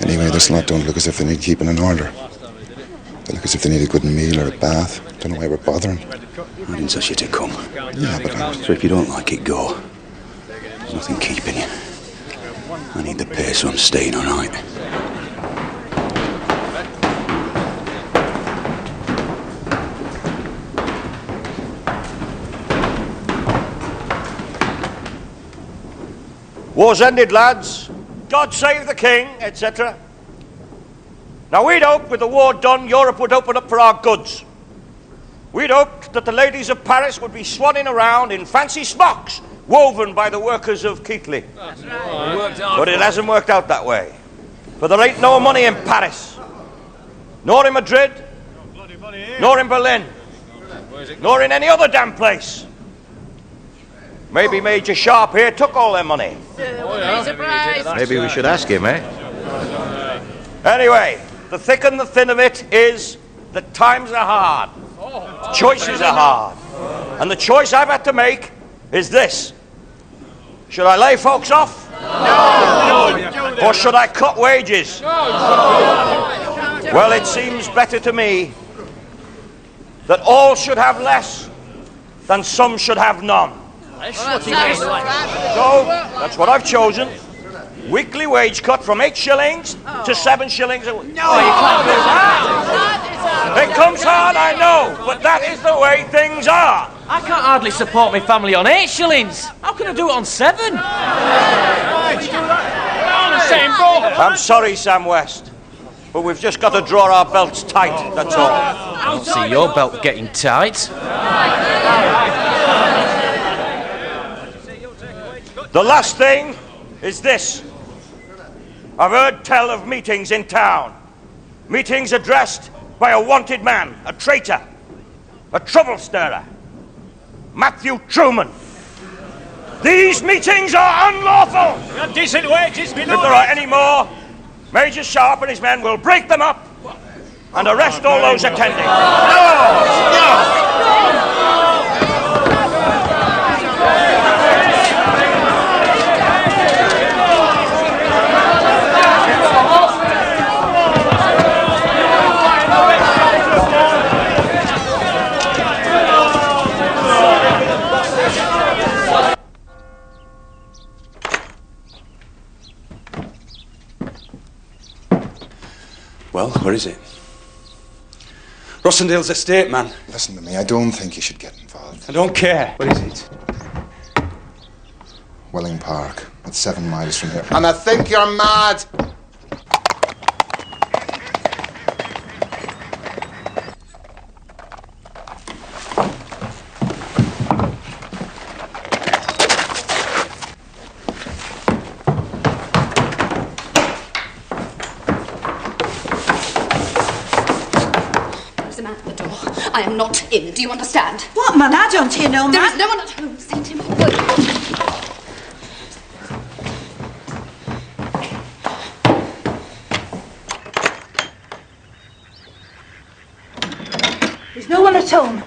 Anyway, this lot don't look as if they need keeping in order. They look as if they need a good meal or a bath. Don't know why we're bothering. I didn't ask you to come. So if you don't like it, go. There's nothing keeping you. I need the pay, so I'm staying, all right? War's ended, lads. God save the king, etc. Now, we'd hoped with the war done, Europe would open up for our goods. We'd hoped that the ladies of Paris would be swanning around in fancy smocks woven by the workers of Keighley. But it hasn't worked out that way. For there ain't no money in Paris, nor in Madrid, nor in Berlin, nor in any other damn place. Maybe Major Sharpe here took all their money. Maybe we should ask him, eh? Anyway, the thick and the thin of it is that times are hard. Choices are hard. And the choice I've had to make is this. Should I lay folks off? No! Or should I cut wages? No! Well, it seems better to me that all should have less than some should have none. So, that's what I've chosen. Weekly wage cut from 8 shillings to 7 shillings a week. No, you can't do that. It comes hard, I know, but that is the way things are. I can't hardly support my family on 8 shillings. How can I do it on 7? We're on the same boat. I'm sorry, Sam West, but we've just got to draw our belts tight, that's all. I don't see your belt getting tight. The last thing is this. I've heard tell of meetings in town. Meetings addressed by a wanted man, a traitor, a trouble stirrer, Matthew Truman. These meetings are unlawful. We have decent wages, we know. If there are any more, Major Sharpe and his men will break them up and arrest all those attending. No! Well, where is it? Rossendale's estate, man. Listen to me, I don't think you should get involved. I don't care. Where is it? Welling Park. It's 7 miles from here. And I think you're mad! I am not in, do you understand? What, man? I don't hear no man. There is no one at home. Send him away. There's no one at home.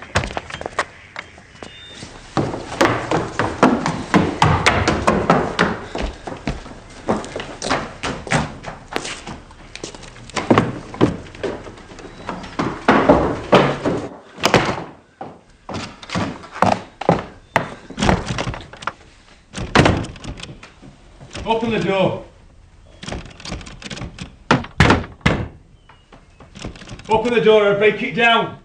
Open the door. Open the door or I'll break it down.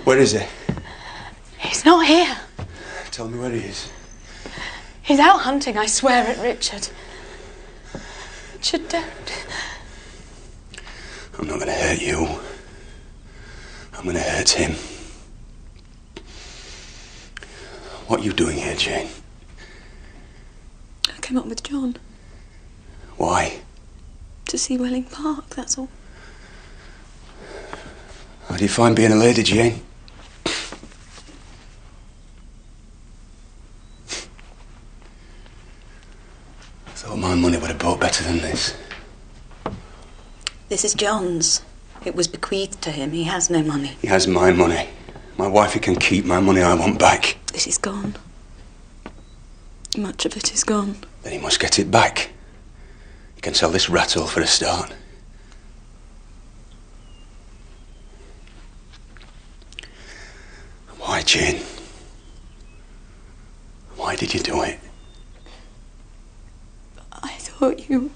Where is he? He's not here. Tell me where he is. He's out hunting, I swear it, Richard. Richard, don't. I'm not going to hurt you. I'm going to hurt him. What are you doing here, Jane? I came up with John. Why? To see Welling Park, that's all. How do you find being a lady, Jane? I thought my money would have bought better than this. This is John's. It was bequeathed to him. He has no money. He has my money. My wife, he can keep my money I want back. This is gone. Much of it is gone. Then he must get it back. He can sell this rattle for a start. Why, Jane? Why did you do it? I thought you...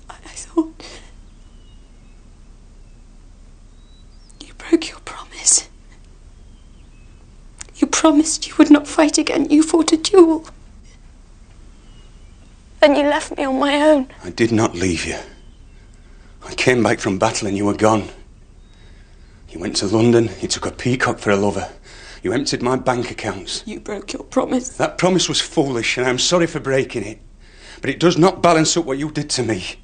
I thought... You broke your promise. You promised you would not fight again. You fought a duel. Then you left me on my own. I did not leave you. I came back from battle and you were gone. You went to London, you took a peacock for a lover. You emptied my bank accounts. You broke your promise. That promise was foolish and I'm sorry for breaking it. But it does not balance up what you did to me.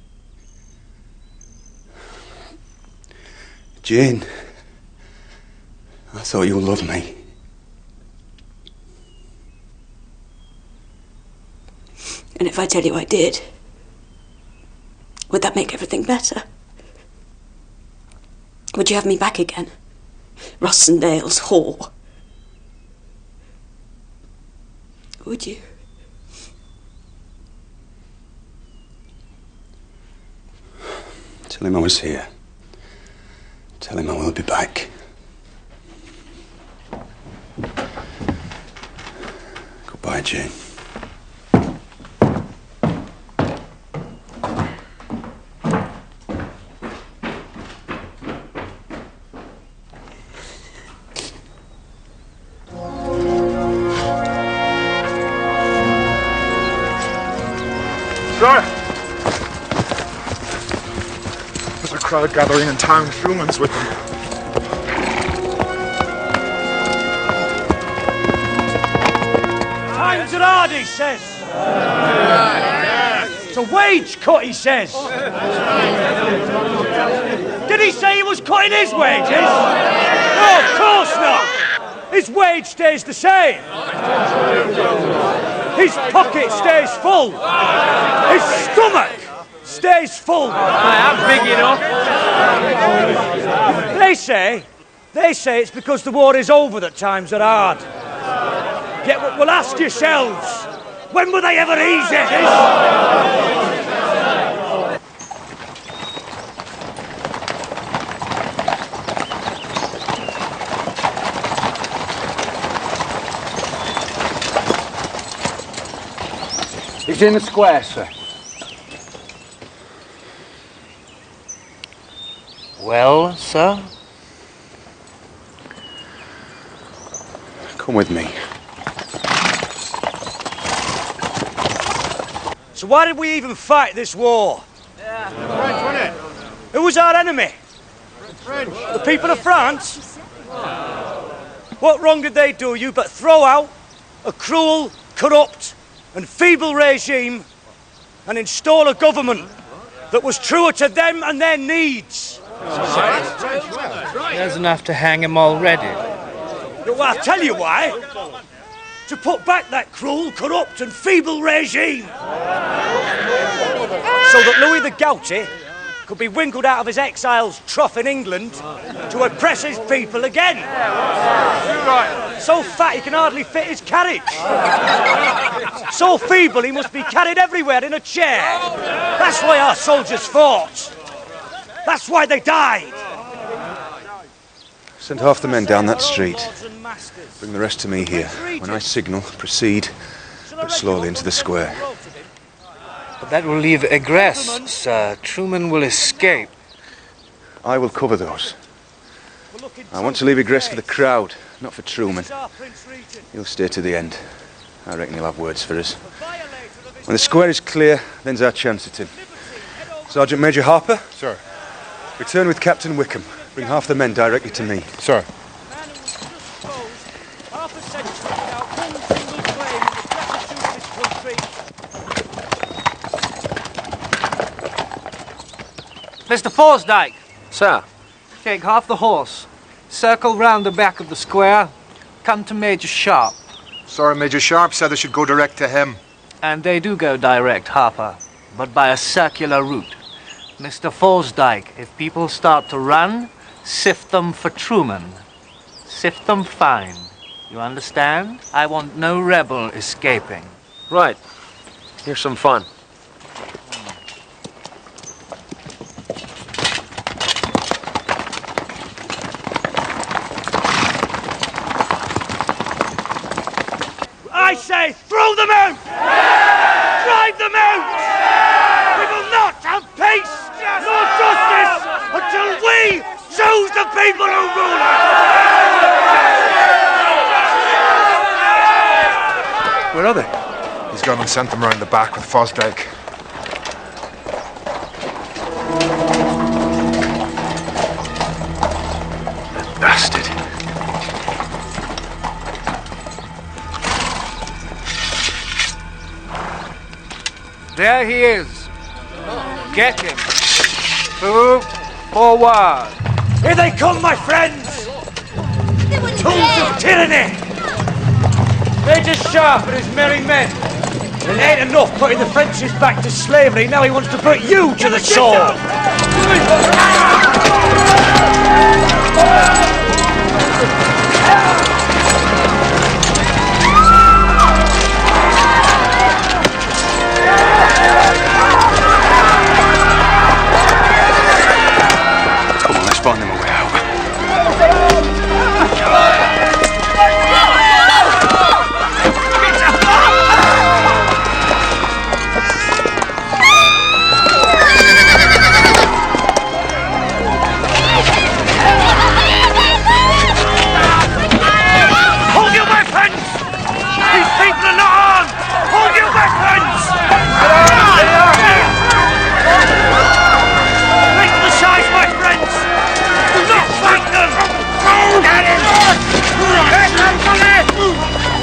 Jane, I thought you loved me. And if I tell you I did, would that make everything better? Would you have me back again? Rossendale's whore. Would you? Tell him I was here. Tell him I will be back. Goodbye, Jane. Sir! There's a crowd gathering in town. Truman's with them. Times are hard, he says. It's a wage cut, he says. Did he say he was cutting his wages? No, of course not. His wage stays the same. His pocket stays full. His stomach stays full. I am big enough. They say it's because the war is over that times are hard. Yet we'll ask yourselves, when were they ever easy? He's in the square, sir. Well, sir? Come with me. So why did we even fight this war? French, wasn't it? Who was our enemy? French. The people of France? What wrong did they do you but throw out a cruel, corrupt and feeble regime and install a government that was truer to them and their needs? There's enough to hang him already. Well, I'll tell you why. To put back that cruel, corrupt and feeble regime. So that Louis the Gouty could be winkled out of his exile's trough in England to oppress his people again. So fat he can hardly fit his carriage. So feeble he must be carried everywhere in a chair. That's why our soldiers fought. That's why they died. Send half the men down that street. Bring the rest to me here. When I signal, proceed, but slowly into the square. But that will leave egress, sir. Truman will escape. I will cover those. I want to leave egress for the crowd, not for Truman. He'll stay to the end. I reckon he'll have words for us. When the square is clear, then's our chance at him. Sergeant Major Harper? Sir. Return with Captain Wickham. Bring half the men directly to me. Sir. Mr. Forsdyke. Sir. Take half the horse. Circle round the back of the square. Come to Major Sharpe. Sorry, Major Sharpe said I should go direct to him. And they do go direct, Harper, but by a circular route. Mr. Forsdyke, if people start to run, sift them for Truman. Sift them fine. You understand? I want no rebel escaping. Right. Here's some fun. I say, throw them out! Drive them out! We will not have peace nor justice until we choose the people who rule us! Where are they? He's gone and sent them round the back with Fosdyke. Bastard. There he is. Get him. Move forward. Here they come, my friends! Tools of tyranny! Major Sharpe and his merry men. It ain't enough putting the Frenchies back to slavery, now he wants to put you to the sword! Come on, let's find them a way out. Hold your weapons! These people are not armed! Hold your weapons! Make them aside, my friends! Do not fight them! Get in!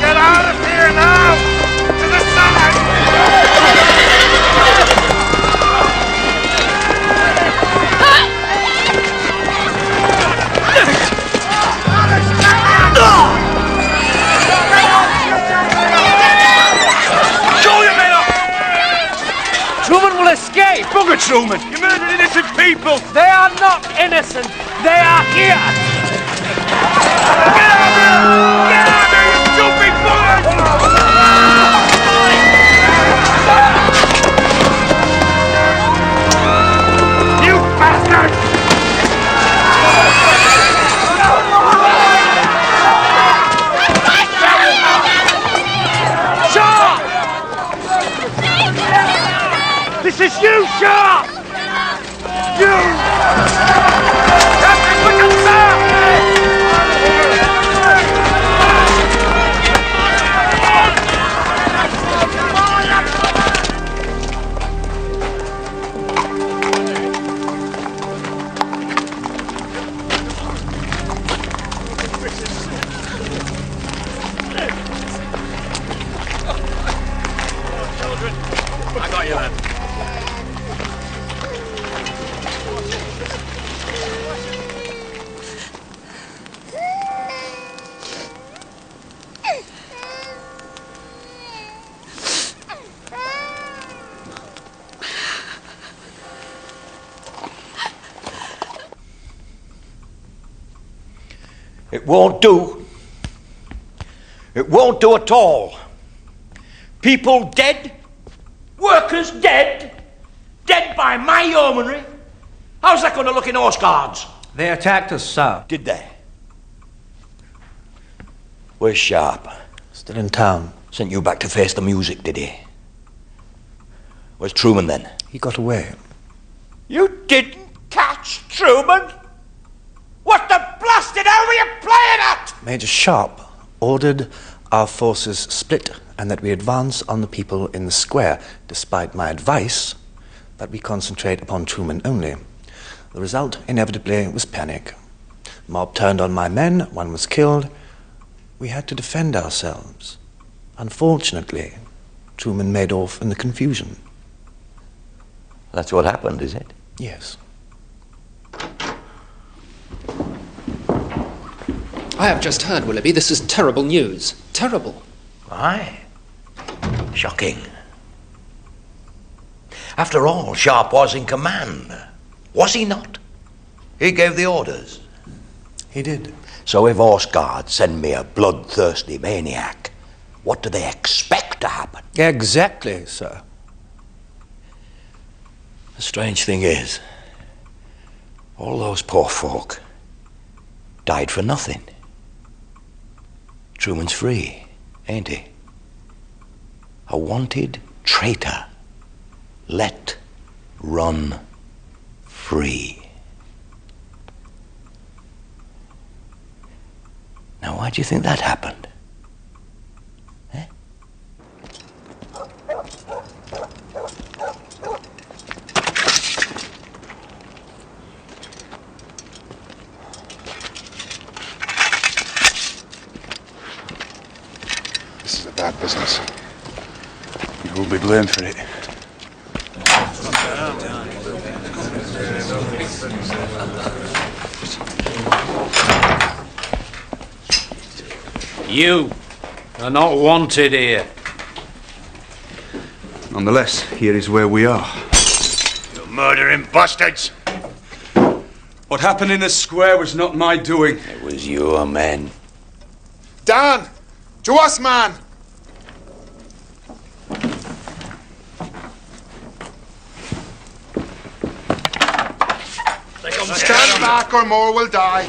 Get out of here now! To the side! Show your men up! Truman will escape. Bugger Truman! You murdered innocent people! They are not innocent. They are here. Get out of here, you stupid buggers! You bastards! Sharpe! This is you, Sharpe! You! Captain Wickham, I got you, lad. It won't do. It won't do at all. People dead, workers dead, dead by my yeomanry. How's that going to look in horse guards? They attacked us, sir. Did they? Where's Sharpe? Still in town. Sent you back to face the music, did he? Where's Truman then? He got away. You didn't catch Truman? What the blasted hell were you playing at? Major Sharpe ordered our forces split and that we advance on the people in the square, despite my advice that we concentrate upon Truman only. The result, inevitably, was panic. The mob turned on my men, one was killed. We had to defend ourselves. Unfortunately, Truman made off in the confusion. That's what happened, is it? Yes. I have just heard, Willoughby. This is terrible news. Terrible. Aye. Shocking. After all, Sharpe was in command. Was he not? He gave the orders. He did. So if horse guards send me a bloodthirsty maniac, what do they expect to happen? Exactly, sir. The strange thing is, all those poor folk died for nothing. Truman's free, ain't he? A wanted traitor. Let run free. Now, why do you think that happened? This is a bad business. You will be blamed for it. You are not wanted here. Nonetheless, here is where we are. You murdering bastards! What happened in the square was not my doing. It was your men. Dan! To us, man! Stand back or more will die.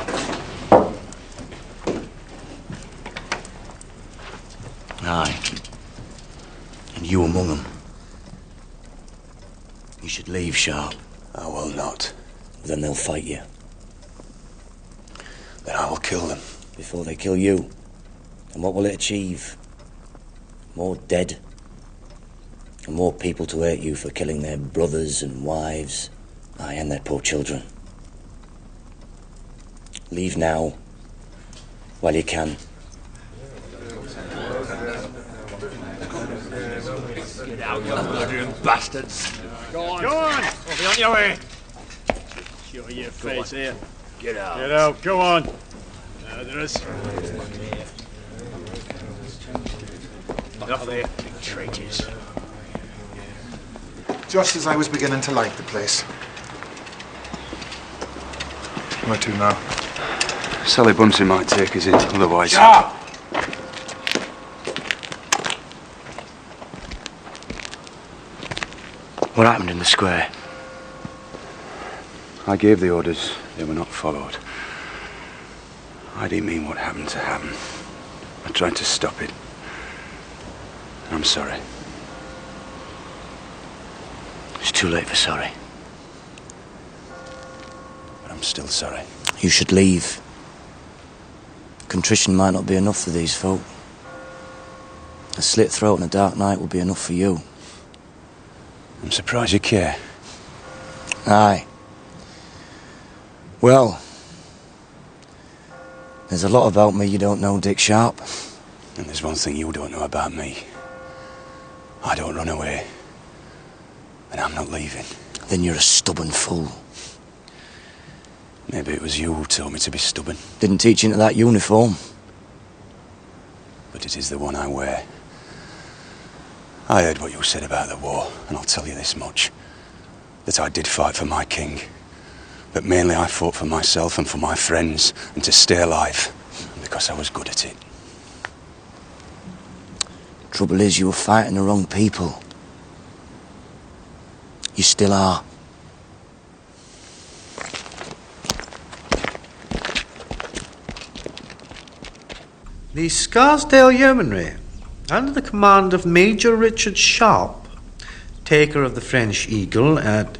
Aye. And you among them. You should leave, Sharpe. I will not. Then they'll fight you. Then I will kill them. Before they kill you. And what will it achieve? More dead. And more people to hate you for killing their brothers and wives. Aye, and their poor children. Leave now. While you can. Get out, you murdering bastards. Go on. Go on. We'll be on your way. Show your face here. Get out. Get out. Go on. Others. Enough there, big traitors. Just as I was beginning to like the place. Where to now? Sally Bunting might take us in, otherwise... Sharpe! What happened in the square? I gave the orders. They were not followed. I didn't mean what happened to happen. I tried to stop it. I'm sorry. It's too late for sorry. But I'm still sorry. You should leave. Contrition might not be enough for these folk. A slit throat and a dark night will be enough for you. I'm surprised you care. Aye. Well, there's a lot about me you don't know, Dick Sharpe. And there's one thing you don't know about me. I don't run away. And I'm not leaving. Then you're a stubborn fool. Maybe it was you who told me to be stubborn. Didn't teach into that uniform. But it is the one I wear. I heard what you said about the war, and I'll tell you this much. That I did fight for my king. But mainly I fought for myself and for my friends, and to stay alive. Because I was good at it. Trouble is, you were fighting the wrong people. You still are. The Scarsdale Yeomanry, under the command of Major Richard Sharpe, taker of the French Eagle at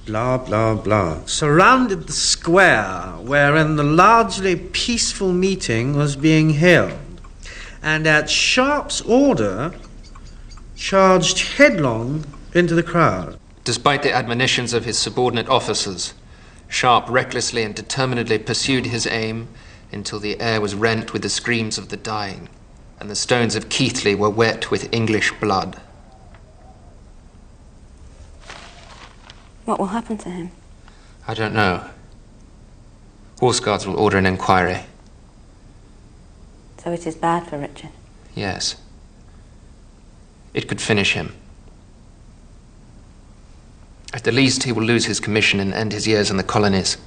blah blah blah, surrounded the square wherein the largely peaceful meeting was being held, and at Sharpe's order charged headlong into the crowd. Despite the admonitions of his subordinate officers, Sharpe recklessly and determinedly pursued his aim until the air was rent with the screams of the dying, and the stones of Keighley were wet with English blood. What will happen to him? I don't know. Horse Guards will order an inquiry. So it is bad for Richard. Yes. It could finish him. At the least, he will lose his commission and end his years in the colonies.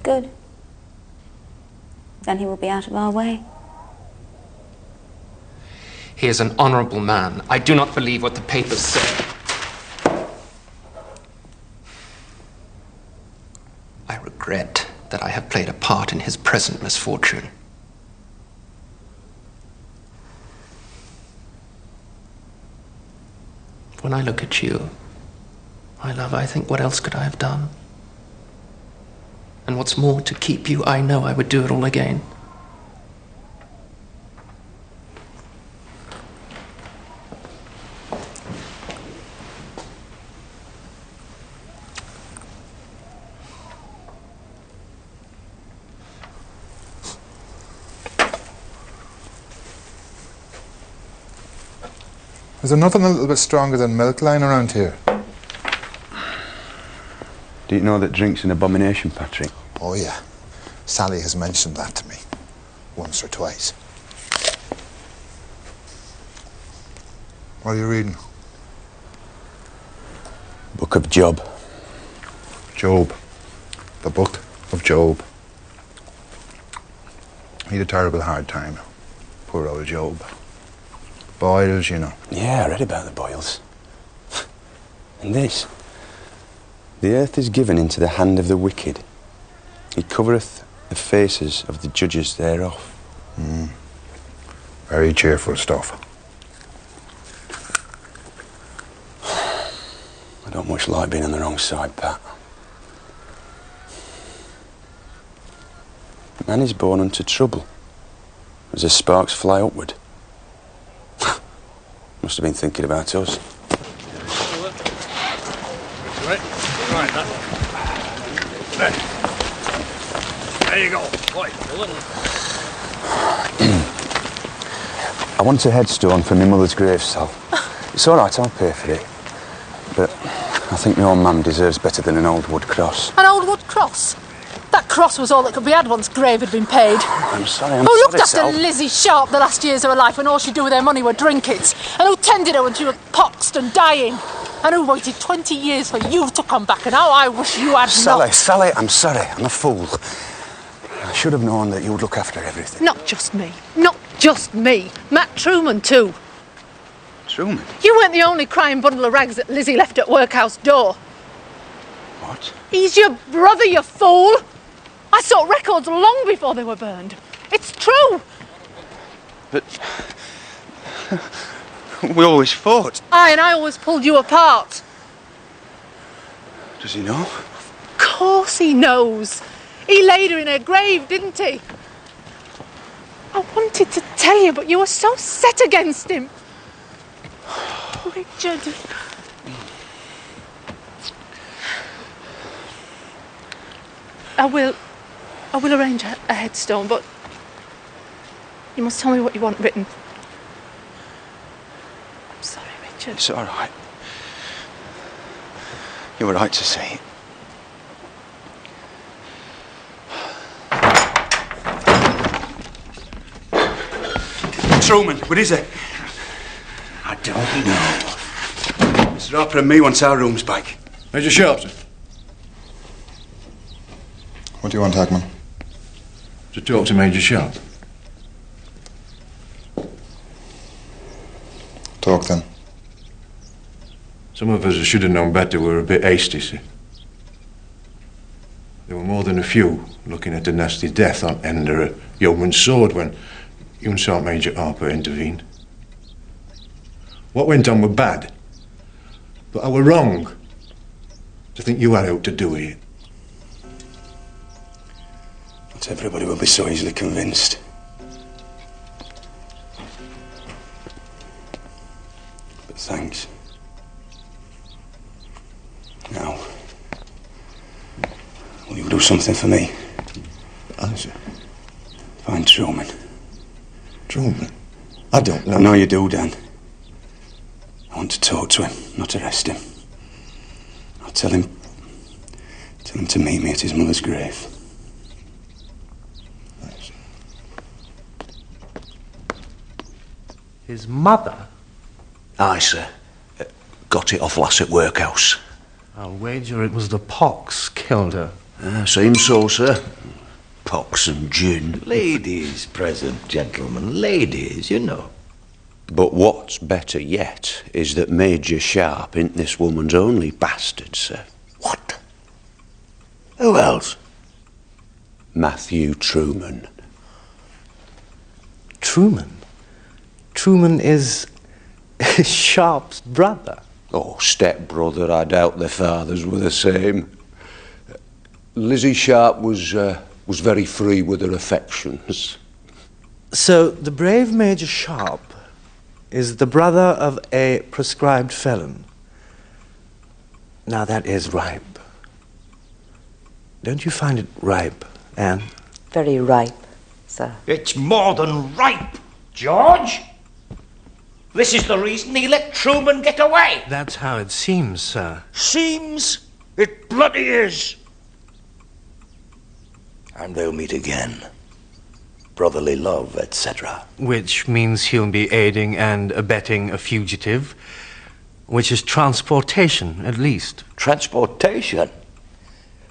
Good. Then he will be out of our way. He is an honourable man. I do not believe what the papers say. I regret that I have played a part in his present misfortune. when I look at you, my love, I think, what else could I have done? And what's more, to keep you, I know I would do it all again. Is there nothing a little bit stronger than milk lying around here? Do you know that drink's an abomination, Patrick? Oh, yeah. Sally has mentioned that to me. Once or twice. What are you reading? Book of Job. Job. The Book of Job. He had a terrible hard time. Poor old Job. Boils, you know. Yeah, I read about the boils. And this. The earth is given into the hand of the wicked. He covereth the faces of the judges thereof. Very cheerful stuff. I don't much like being on the wrong side, Pat. Man is born unto trouble, as the sparks fly upward. Must have been thinking about us. Right, there you go. I want a headstone for my mother's grave, Sal. It's all right, I'll pay for it. But I think my old man deserves better than an old wood cross. An old wood cross? That cross was all that could be had once grave had been paid. I'm sorry, Who looked after Sal. Lizzie Sharpe the last years of her life when all she'd do with her money were drinkits? And who tended her when she was poxed and dying? And who waited 20 years for you to come back? And how I wish you had not. Sally, I'm sorry. I'm a fool. I should have known that you would look after everything. Not just me. Not just me. Matt Truman, too. Truman? You weren't the only crying bundle of rags that Lizzie left at workhouse door. What? He's your brother, you fool! I saw records long before they were burned. It's true! But we always fought. And I always pulled you apart. Does he know? Of course he knows. He laid her in her grave, didn't he? I wanted to tell you, but you were so set against him. Richard. I will arrange a headstone, but you must tell me what you want written. I'm sorry, Richard. It's all right. You were right to say it. Truman, what is it? I don't know. Mr. Harper and me wants our rooms back. Major Sharpe, sir. What do you want, Hackman? To talk to Major Sharpe. Talk then. Some of us should have known better. We were a bit hasty, sir. There were more than a few looking at a nasty death on end of a yeoman's sword when you and Sergeant Major Harper intervened. What went on were bad, but I were wrong to think you had out to do with it. Not everybody will be so easily convinced. But thanks. Now, will you do something for me? Answer. Find Truman. Truman? I don't know. I know you do, Dan. I want to talk to him, not arrest him. I'll tell him to meet me at his mother's grave. His mother? Aye, sir. Got it off lass at workhouse. I'll wager it was the pox killed her. Seems so, sir. Pox and gin. Ladies present, gentlemen. Ladies, you know. But what's better yet is that Major Sharpe ain't this woman's only bastard, sir. What? Who else? Matthew Truman. Truman? Truman is Sharpe's brother. Oh, step-brother, I doubt their fathers were the same. Lizzie Sharpe was very free with her affections. So, the brave Major Sharpe is the brother of a proscribed felon. Now that is ripe. Don't you find it ripe, Anne? Very ripe, sir. It's more than ripe, George. This is the reason he let Truman get away. That's how it seems, sir. Seems? It bloody is. And they'll meet again. Brotherly love, etc. Which means he'll be aiding and abetting a fugitive, which is transportation, at least. Transportation?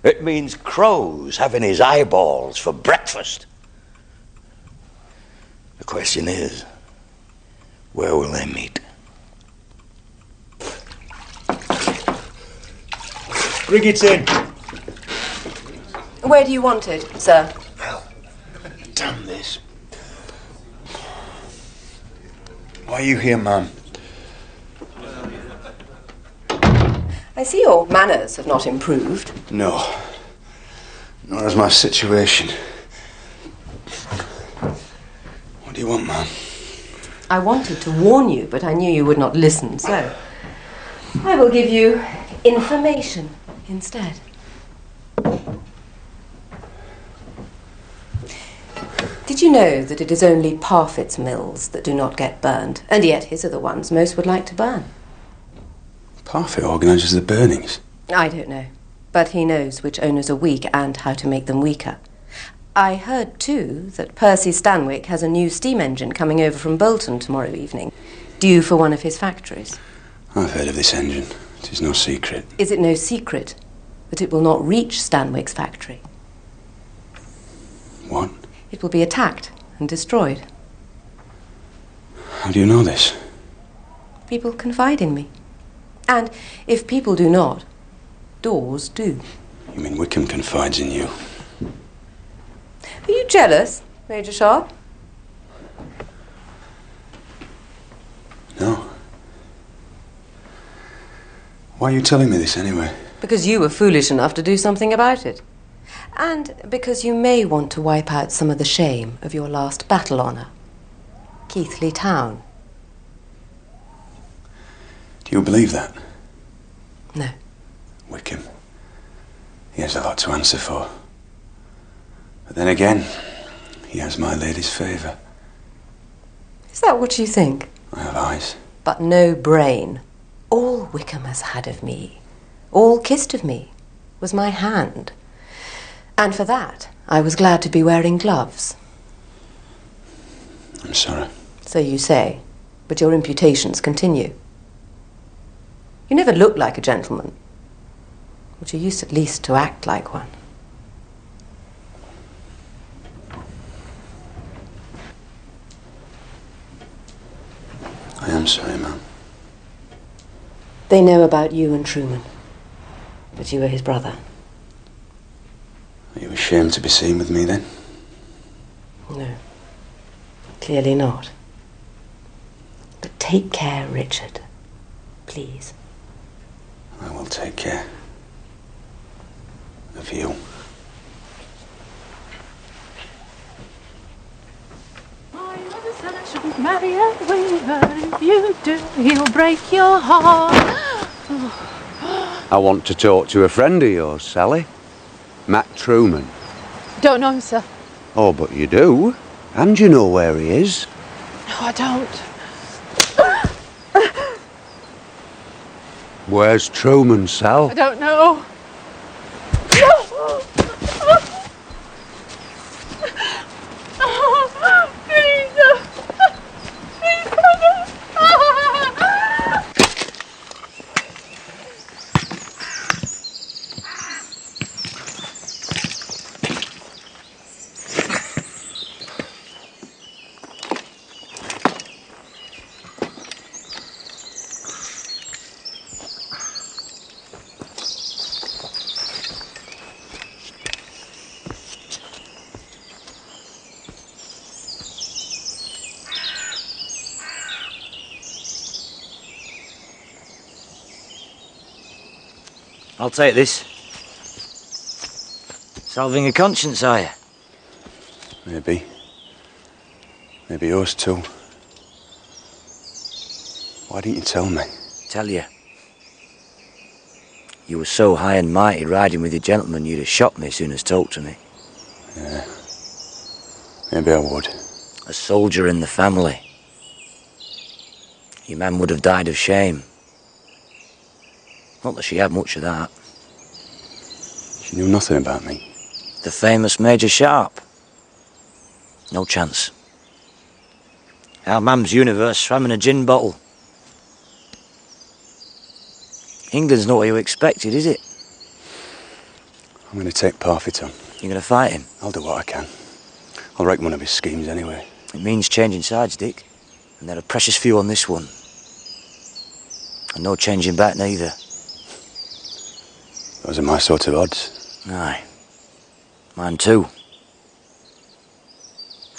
It means crows having his eyeballs for breakfast. The question is, where will they meet? Bring it in. Where do you want it, sir? Damn this. Why are you here, ma'am? I see your manners have not improved. No. Nor has my situation. What do you want, ma'am? I wanted to warn you, but I knew you would not listen, so I will give you information instead. Did you know that it is only Parfit's mills that do not get burned, and yet his are the ones most would like to burn? Parfit organises the burnings. I don't know, but he knows which owners are weak and how to make them weaker. I heard, too, that Percy Stanwyck has a new steam engine coming over from Bolton tomorrow evening, due for one of his factories. I've heard of this engine. It is no secret. Is it no secret that it will not reach Stanwyck's factory? What? It will be attacked and destroyed. How do you know this? People confide in me. And if people do not, doors do. You mean Wickham confides in you? Are you jealous, Major Sharpe? No. Why are you telling me this anyway? Because you were foolish enough to do something about it. And because you may want to wipe out some of the shame of your last battle honour. Keighley Town. Do you believe that? No. Wickham. He has a lot to answer for. But then again, he has my lady's favour. Is that what you think? I have eyes. But no brain. All Wickham has had of me, all kissed of me, was my hand. And for that, I was glad to be wearing gloves. I'm sorry. So you say, but your imputations continue. You never looked like a gentleman, but you used at least to act like one. I am sorry, ma'am. They know about you and Truman, that you were his brother. Are you ashamed to be seen with me, then? No, clearly not. But take care, Richard. Please. I will take care of you. Marry a weaver, if you do, he'll break your heart. I want to talk to a friend of yours, Sally. Matt Truman. Don't know him, sir. Oh, but you do. And you know where he is. No, I don't. Where's Truman, Sal? I don't know. I'll take this. Salving a conscience, are you? Maybe. Maybe yours too. Why didn't you tell me? Tell you. You were so high and mighty riding with your gentleman, you'd have shot me as soon as talked to me. Yeah. Maybe I would. A soldier in the family. Your man would have died of shame. Not that she had much of that. She knew nothing about me. The famous Major Sharpe. No chance. Our mam's universe swam in a gin bottle. England's not what you expected, is it? I'm going to take Parfitt on. You're going to fight him? I'll do what I can. I'll wreck one of his schemes anyway. It means changing sides, Dick. And there are precious few on this one. And no changing back neither. Those are my sort of odds. Aye. Mine too.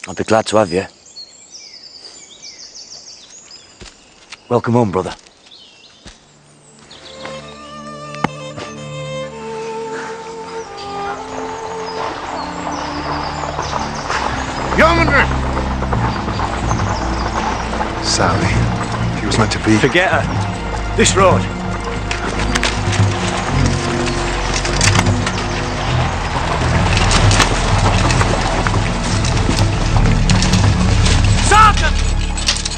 I'll be glad to have you. Welcome home, brother. Yeomanry! Sally. She was meant to be... Forget her. This road. Sergeant!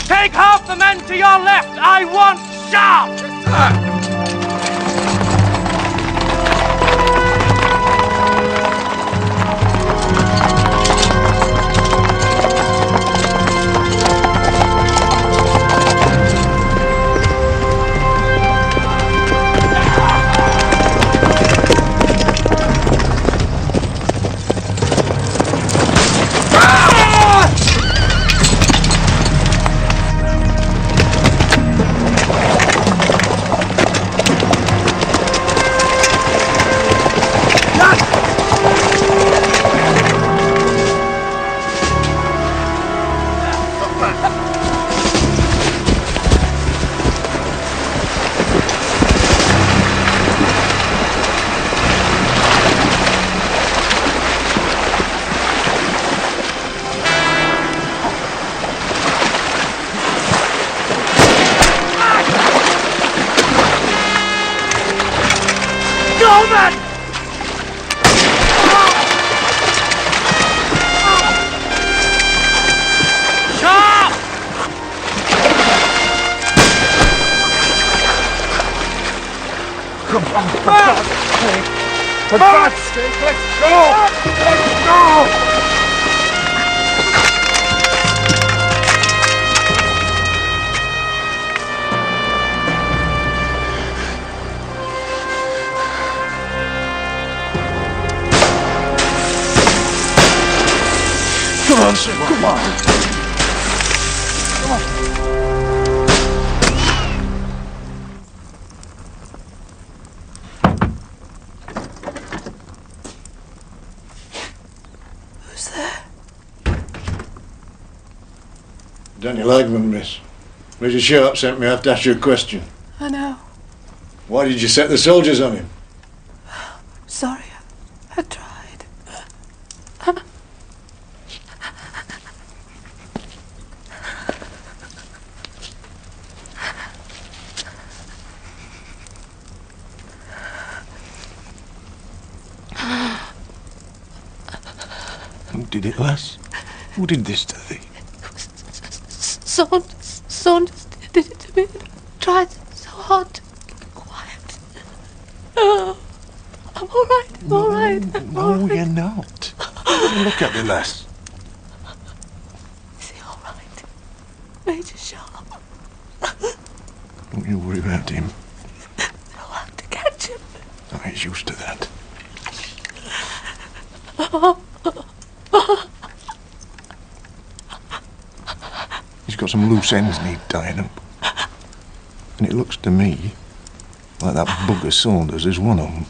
Take half the men to your left. I want Sharpe! For God's sake, let's go! Let's go! Come on, sir, come on. Come on. Daniel Agman, miss. Major Sharpe sent me after to ask you a question. I know. Why did you set the soldiers on him? Sorry, I tried. Who did it, lass? Who did this to thee? Saunders did it to me. I tried so hard to keep quiet. Oh, I'm all right. I'm all right. No, you're not. Look at the lass. Is he all right? Major Sharpe. Don't you worry about him. They'll have to catch him. Oh, he's used to that. He's got some loose ends need tying up. And it looks to me like that bugger Saunders is one of them.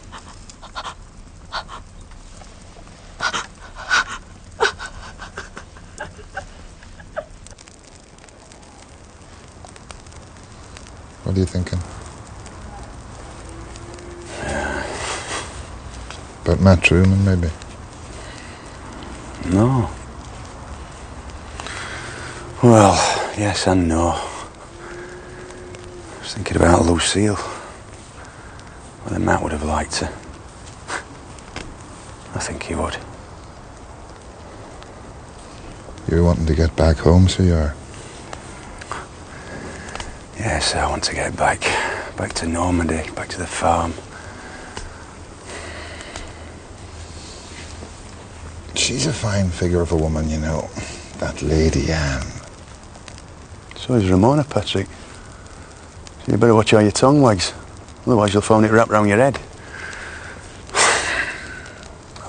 What are you thinking? About Matt Truman, maybe? No. Well, yes and no. I was thinking about Lucille. Whether Matt would have liked her. I think he would. You're wanting to get back home, so you are? Yes, I want to get back to Normandy, back to the farm. She's a fine figure of a woman, you know. That Lady Anne. So is Ramona, Patrick. So you better watch how your tongue wags. Otherwise you'll find it wrapped round your head.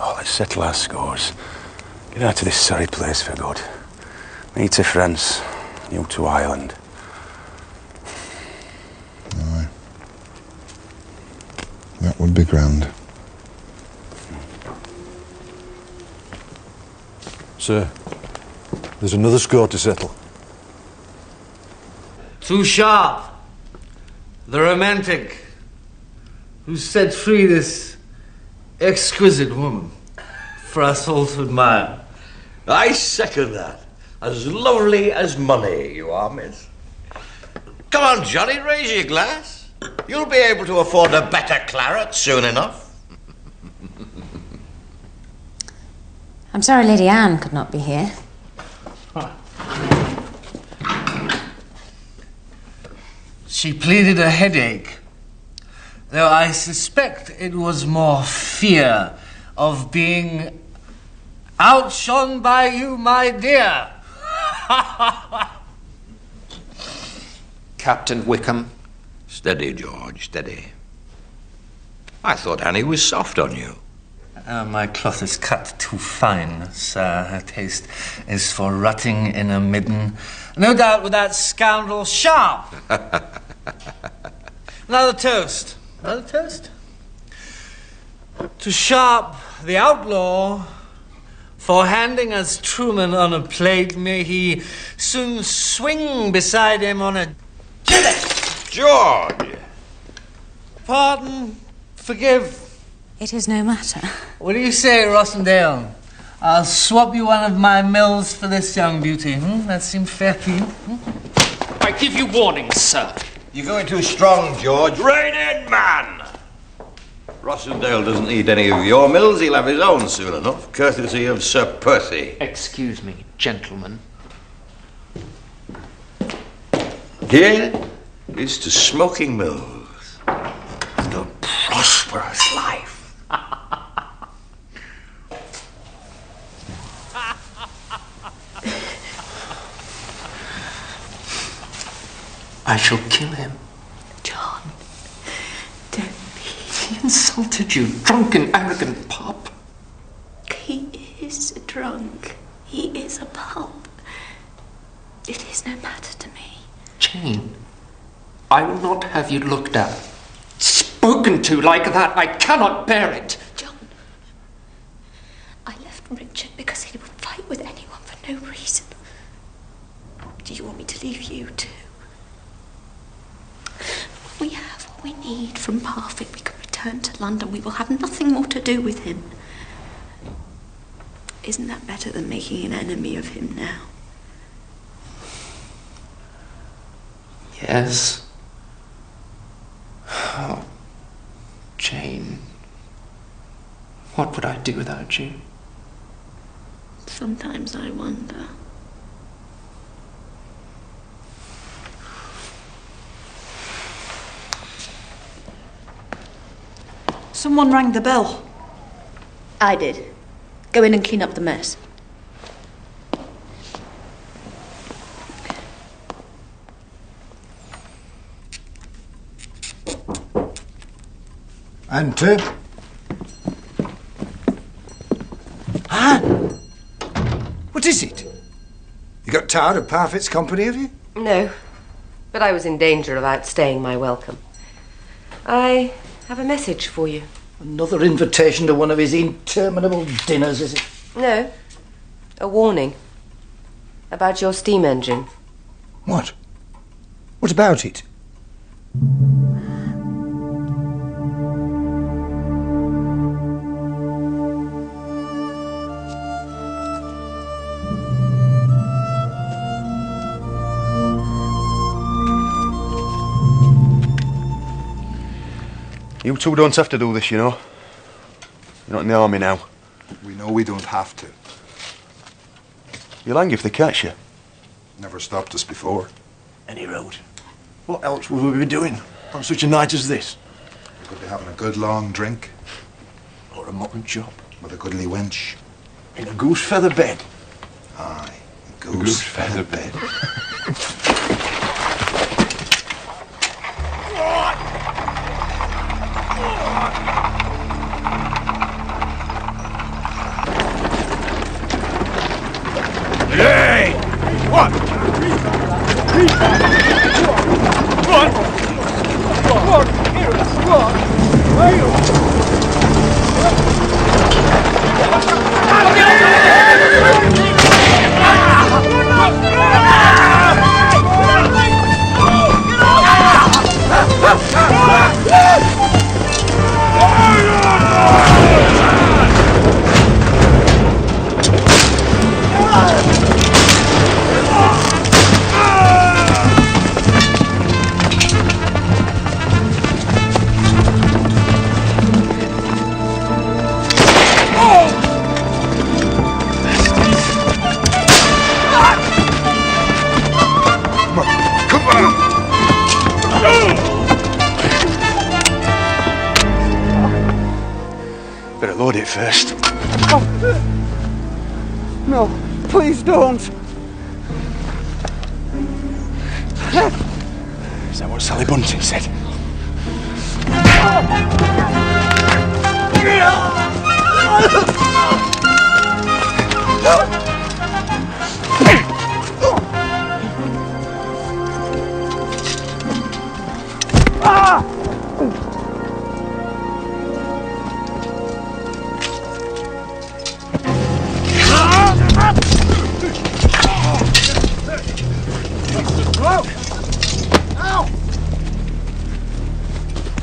Oh, let's settle our scores. Get out of this sorry place for good. Me to France, you to Ireland. Aye. That would be grand. Sir, there's another score to settle. To Sharpe, the romantic, who set free this exquisite woman for us all to admire. I second that. As lovely as money, you are, miss. Come on, Johnny, raise your glass. You'll be able to afford a better claret soon enough. I'm sorry Lady Anne could not be here. She pleaded a headache, though I suspect it was more fear of being outshone by you, my dear. Captain Wickham. Steady, George, steady. I thought Annie was soft on you. My cloth is cut too fine, sir. Her taste is for rutting in a midden. No doubt with that scoundrel Sharpe. Another toast. Another toast? To Sharpe, the outlaw, for handing us Truman on a plate. May he soon swing beside him on a gibbet. George! Pardon, forgive. It is no matter. What do you say, Rossendale? I'll swap you one of my mills for this young beauty. That seems fair to you? I give you warning, sir. You're going too strong, George. Rein in, man! Rossendale doesn't need any of your mills. He'll have his own soon enough, courtesy of Sir Percy. Excuse me, gentlemen. Here is to smoking mills and a prosperous life. I shall kill him. John, don't be. He insulted you, drunken, arrogant pup. He is drunk. He is a pup. It is no matter to me. Jane, I will not have you looked at, spoken to like that. I cannot bear it. John, I left Richard because he would fight with anyone for no reason. Do you want me to leave you too? We have what we need from Parfit. We can return to London. We will have nothing more to do with him. Isn't that better than making an enemy of him now? Yes. Oh, Jane. What would I do without you? Sometimes I wonder. Someone rang the bell. I did. Go in and clean up the mess. Enter. Ah! What is it? You got tired of Parfit's company, have you? No, but I was in danger of outstaying my welcome. I have a message for you. Another invitation to one of his interminable dinners, is it? No, a warning about your steam engine. What? What about it? You two don't have to do this, you know. You're not in the army now. We know we don't have to. You'll hang if they catch you. Never stopped us before. Any road. What else would we be doing on such a night as this? We could be having a good long drink. Or a mutton chop. With a goodly wench. In a goose feather bed. Aye, a goose feather bed. Hey! What? Better load it first. No, please don't. Is that what Sally Bunting said?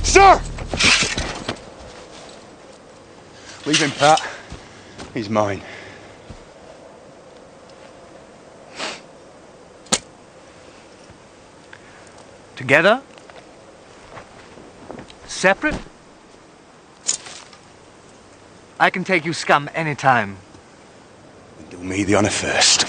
Sir! Leave him, Pat. He's mine. Together? Separate? I can take you scum anytime. Do me the honour first.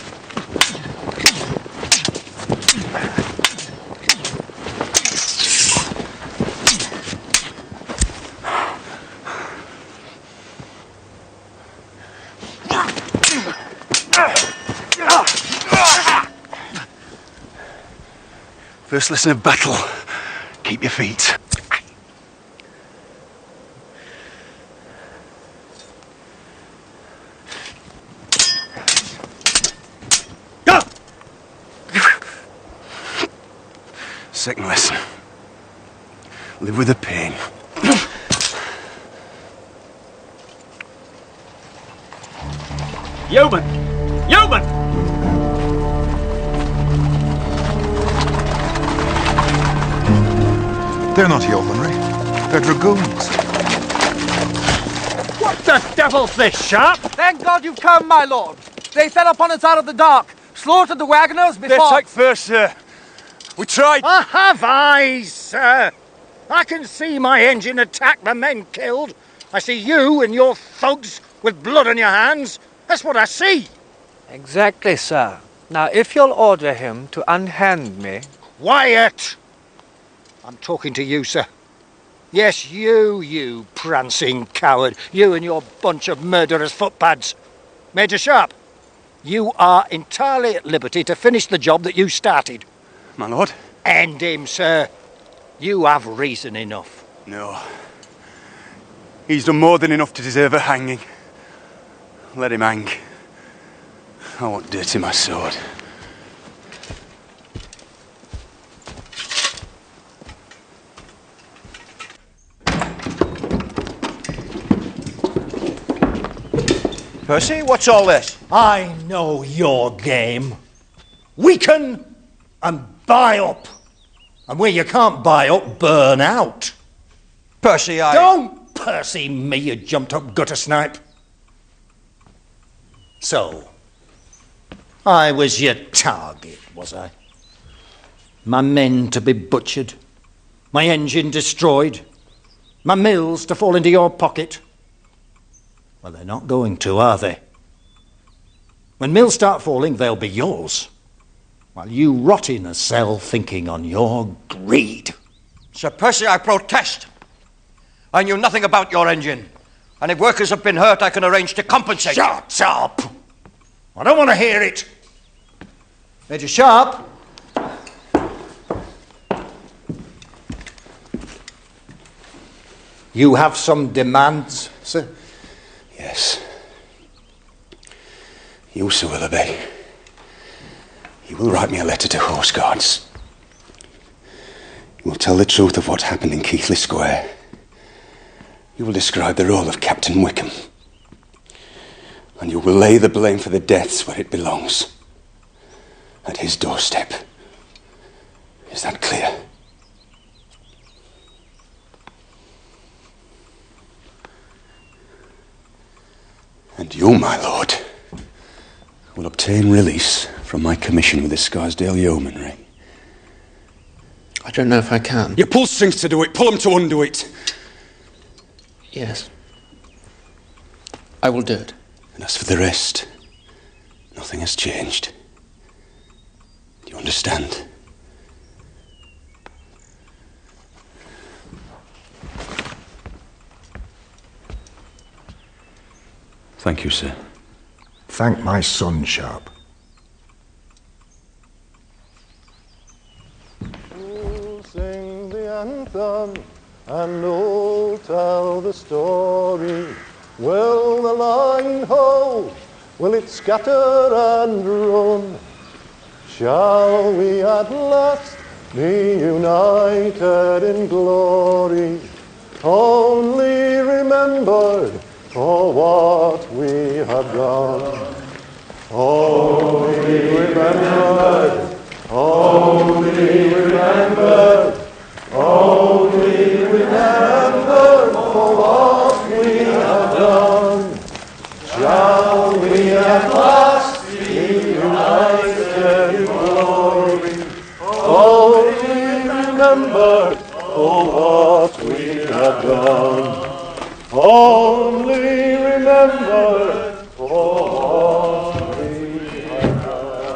First lesson of battle. Keep your feet. Go! Second lesson. Live with the pain. Yeoman! Yeoman! They're not yeomanry. They're dragoons. What the devil's this, Sharpe? Thank God you've come, my lord. They fell upon us out of the dark, slaughtered the wagoners They before... attacked first, sir. We tried. I have eyes, sir. I can see my engine attack, the men killed. I see you and your thugs with blood on your hands. That's what I see. Exactly, sir. Now, if you'll order him to unhand me... Quiet! I'm talking to you, sir. Yes, you prancing coward. You and your bunch of murderous footpads. Major Sharpe, you are entirely at liberty to finish the job that you started. My lord? End him, sir. You have reason enough. No. He's done more than enough to deserve a hanging. Let him hang. I won't dirty my sword. Percy, what's all this? I know your game. Weaken and buy up. And where you can't buy up, burn out. Percy, Don't Percy me, you jumped up gutter snipe. So, I was your target, was I? My men to be butchered, my engine destroyed, My mills to fall into your pocket? Well, they're not going to, are they? When mills start falling, they'll be yours, while you rot in a cell thinking on your greed. Sir Percy, I protest. I knew nothing about your engine. And if workers have been hurt, I can arrange to compensate. Shut up! I don't want to hear it. Major Sharpe. You have some demands, sir? Yes. You, Sir Willoughby, you will write me a letter to Horse Guards. You will tell the truth of what happened in Keighley Square. You will describe the role of Captain Wickham. And you will lay the blame for the deaths where it belongs. At his doorstep. Is that clear? And you, my lord, will obtain release from my commission with the Scarsdale Yeomanry. I don't know if I can. You pull strings to do it, pull them to undo it. Yes. I will do it. And as for the rest, nothing has changed. Do you understand? Thank you, sir. Thank my son, Sharpe. Who'll sing the anthem and who'll tell the story? Will the line hold? Will it scatter and run? Shall we at last be united in glory? Only remembered for what we have done. Only remembered, only remembered, only remembered for what we have done. Shall we at last be united in glory? Only remembered for what we have done. Only remember for what we have done.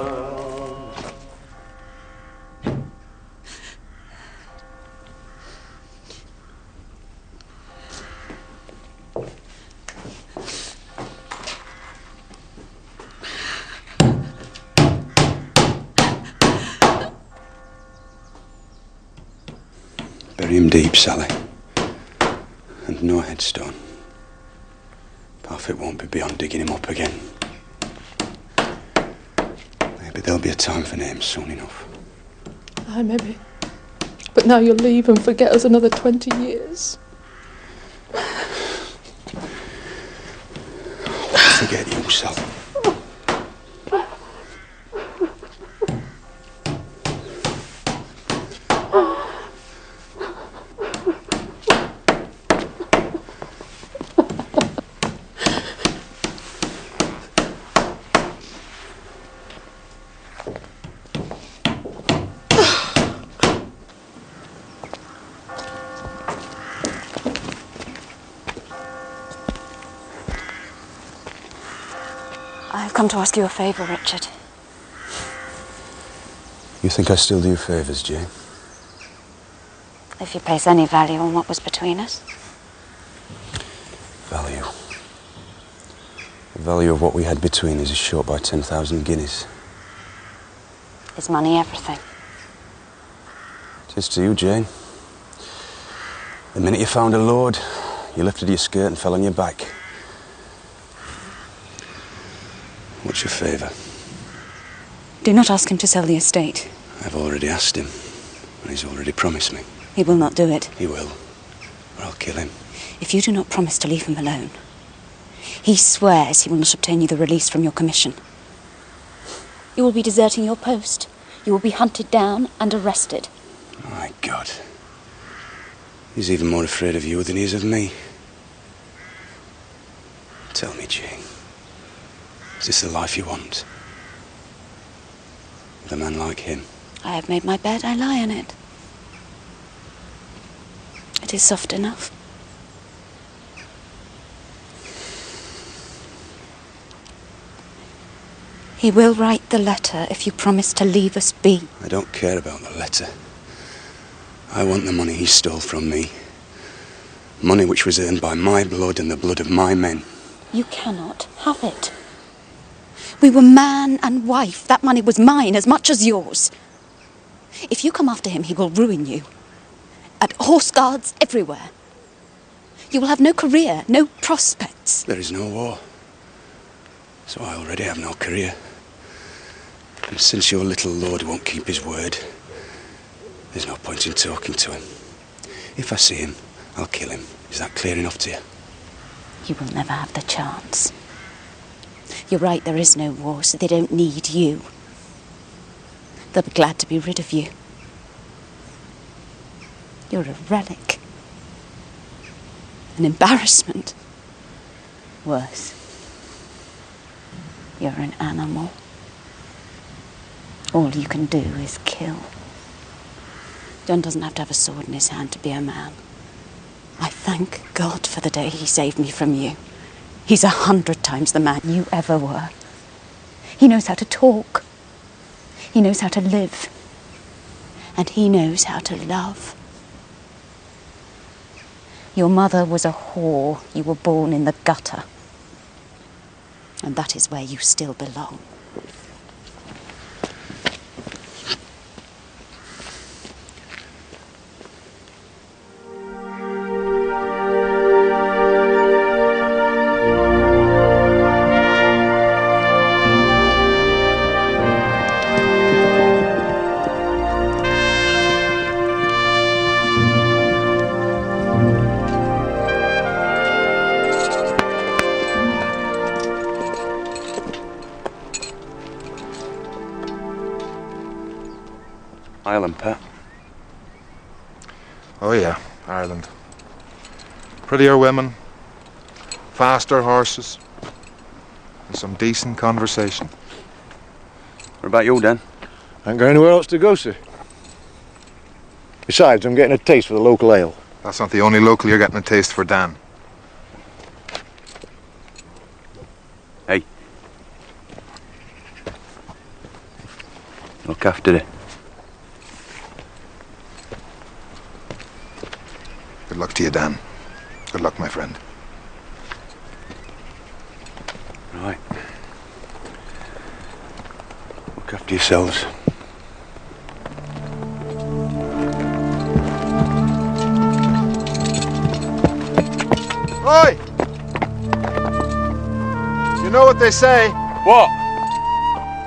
Bury him deep, Sally. And no headstone. Parfit won't be beyond digging him up again. Maybe there'll be a time for names soon enough. Aye, maybe. But now you'll leave and forget us another 20 years. I'll forget you, Sally. I've come to ask you a favour, Richard. You think I still do you favours, Jane? If you place any value on what was between us. Value. The value of what we had between us is short by 10,000 guineas. Is money everything? It is to you, Jane. The minute you found a lord, you lifted your skirt and fell on your back. What's your favour? Do not ask him to sell the estate. I've already asked him, and he's already promised me. He will not do it. He will, or I'll kill him. If you do not promise to leave him alone, he swears he will not obtain you the release from your commission. You will be deserting your post. You will be hunted down and arrested. My God. He's even more afraid of you than he is of me. Tell me, Jane. Is this the life you want? With a man like him? I have made my bed, I lie in it. It is soft enough. He will write the letter if you promise to leave us be. I don't care about the letter. I want the money he stole from me. Money which was earned by my blood and the blood of my men. You cannot have it. We were man and wife. That money was mine as much as yours. If you come after him, he will ruin you. At horse guards everywhere. You will have no career, no prospects. There is no war. So I already have no career. And since your little lord won't keep his word, there's no point in talking to him. If I see him, I'll kill him. Is that clear enough to you? You will never have the chance. You're right, there is no war, so they don't need you. They'll be glad to be rid of you. You're a relic. An embarrassment. Worse. You're an animal. All you can do is kill. John doesn't have to have a sword in his hand to be a man. I thank God for the day he saved me from you. He's 100 times the man you ever were. He knows how to talk. He knows how to live. And he knows how to love. Your mother was a whore. You were born in the gutter. And that is where you still belong. Ireland, Pat. Oh yeah, Ireland. Prettier women, faster horses, and some decent conversation. What about you, Dan? I ain't got anywhere else to go, sir. Besides, I'm getting a taste for the local ale. That's not the only local you're getting a taste for, Dan. Hey. Look after it. Good luck to you, Dan. Good luck, my friend. Right. Look after yourselves. Oi! You know what they say? What?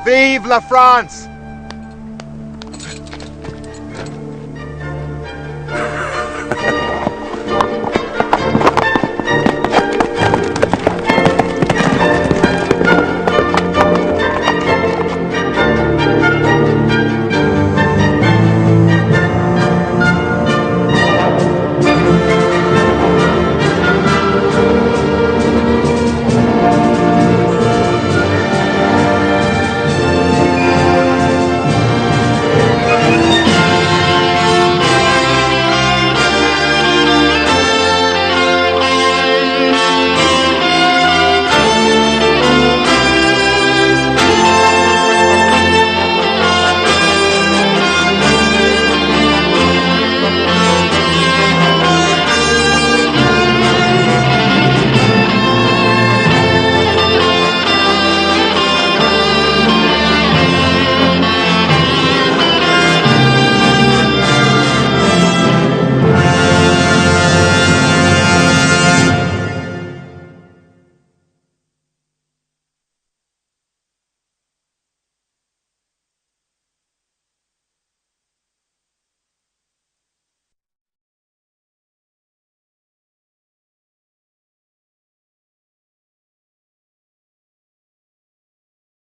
Vive la France!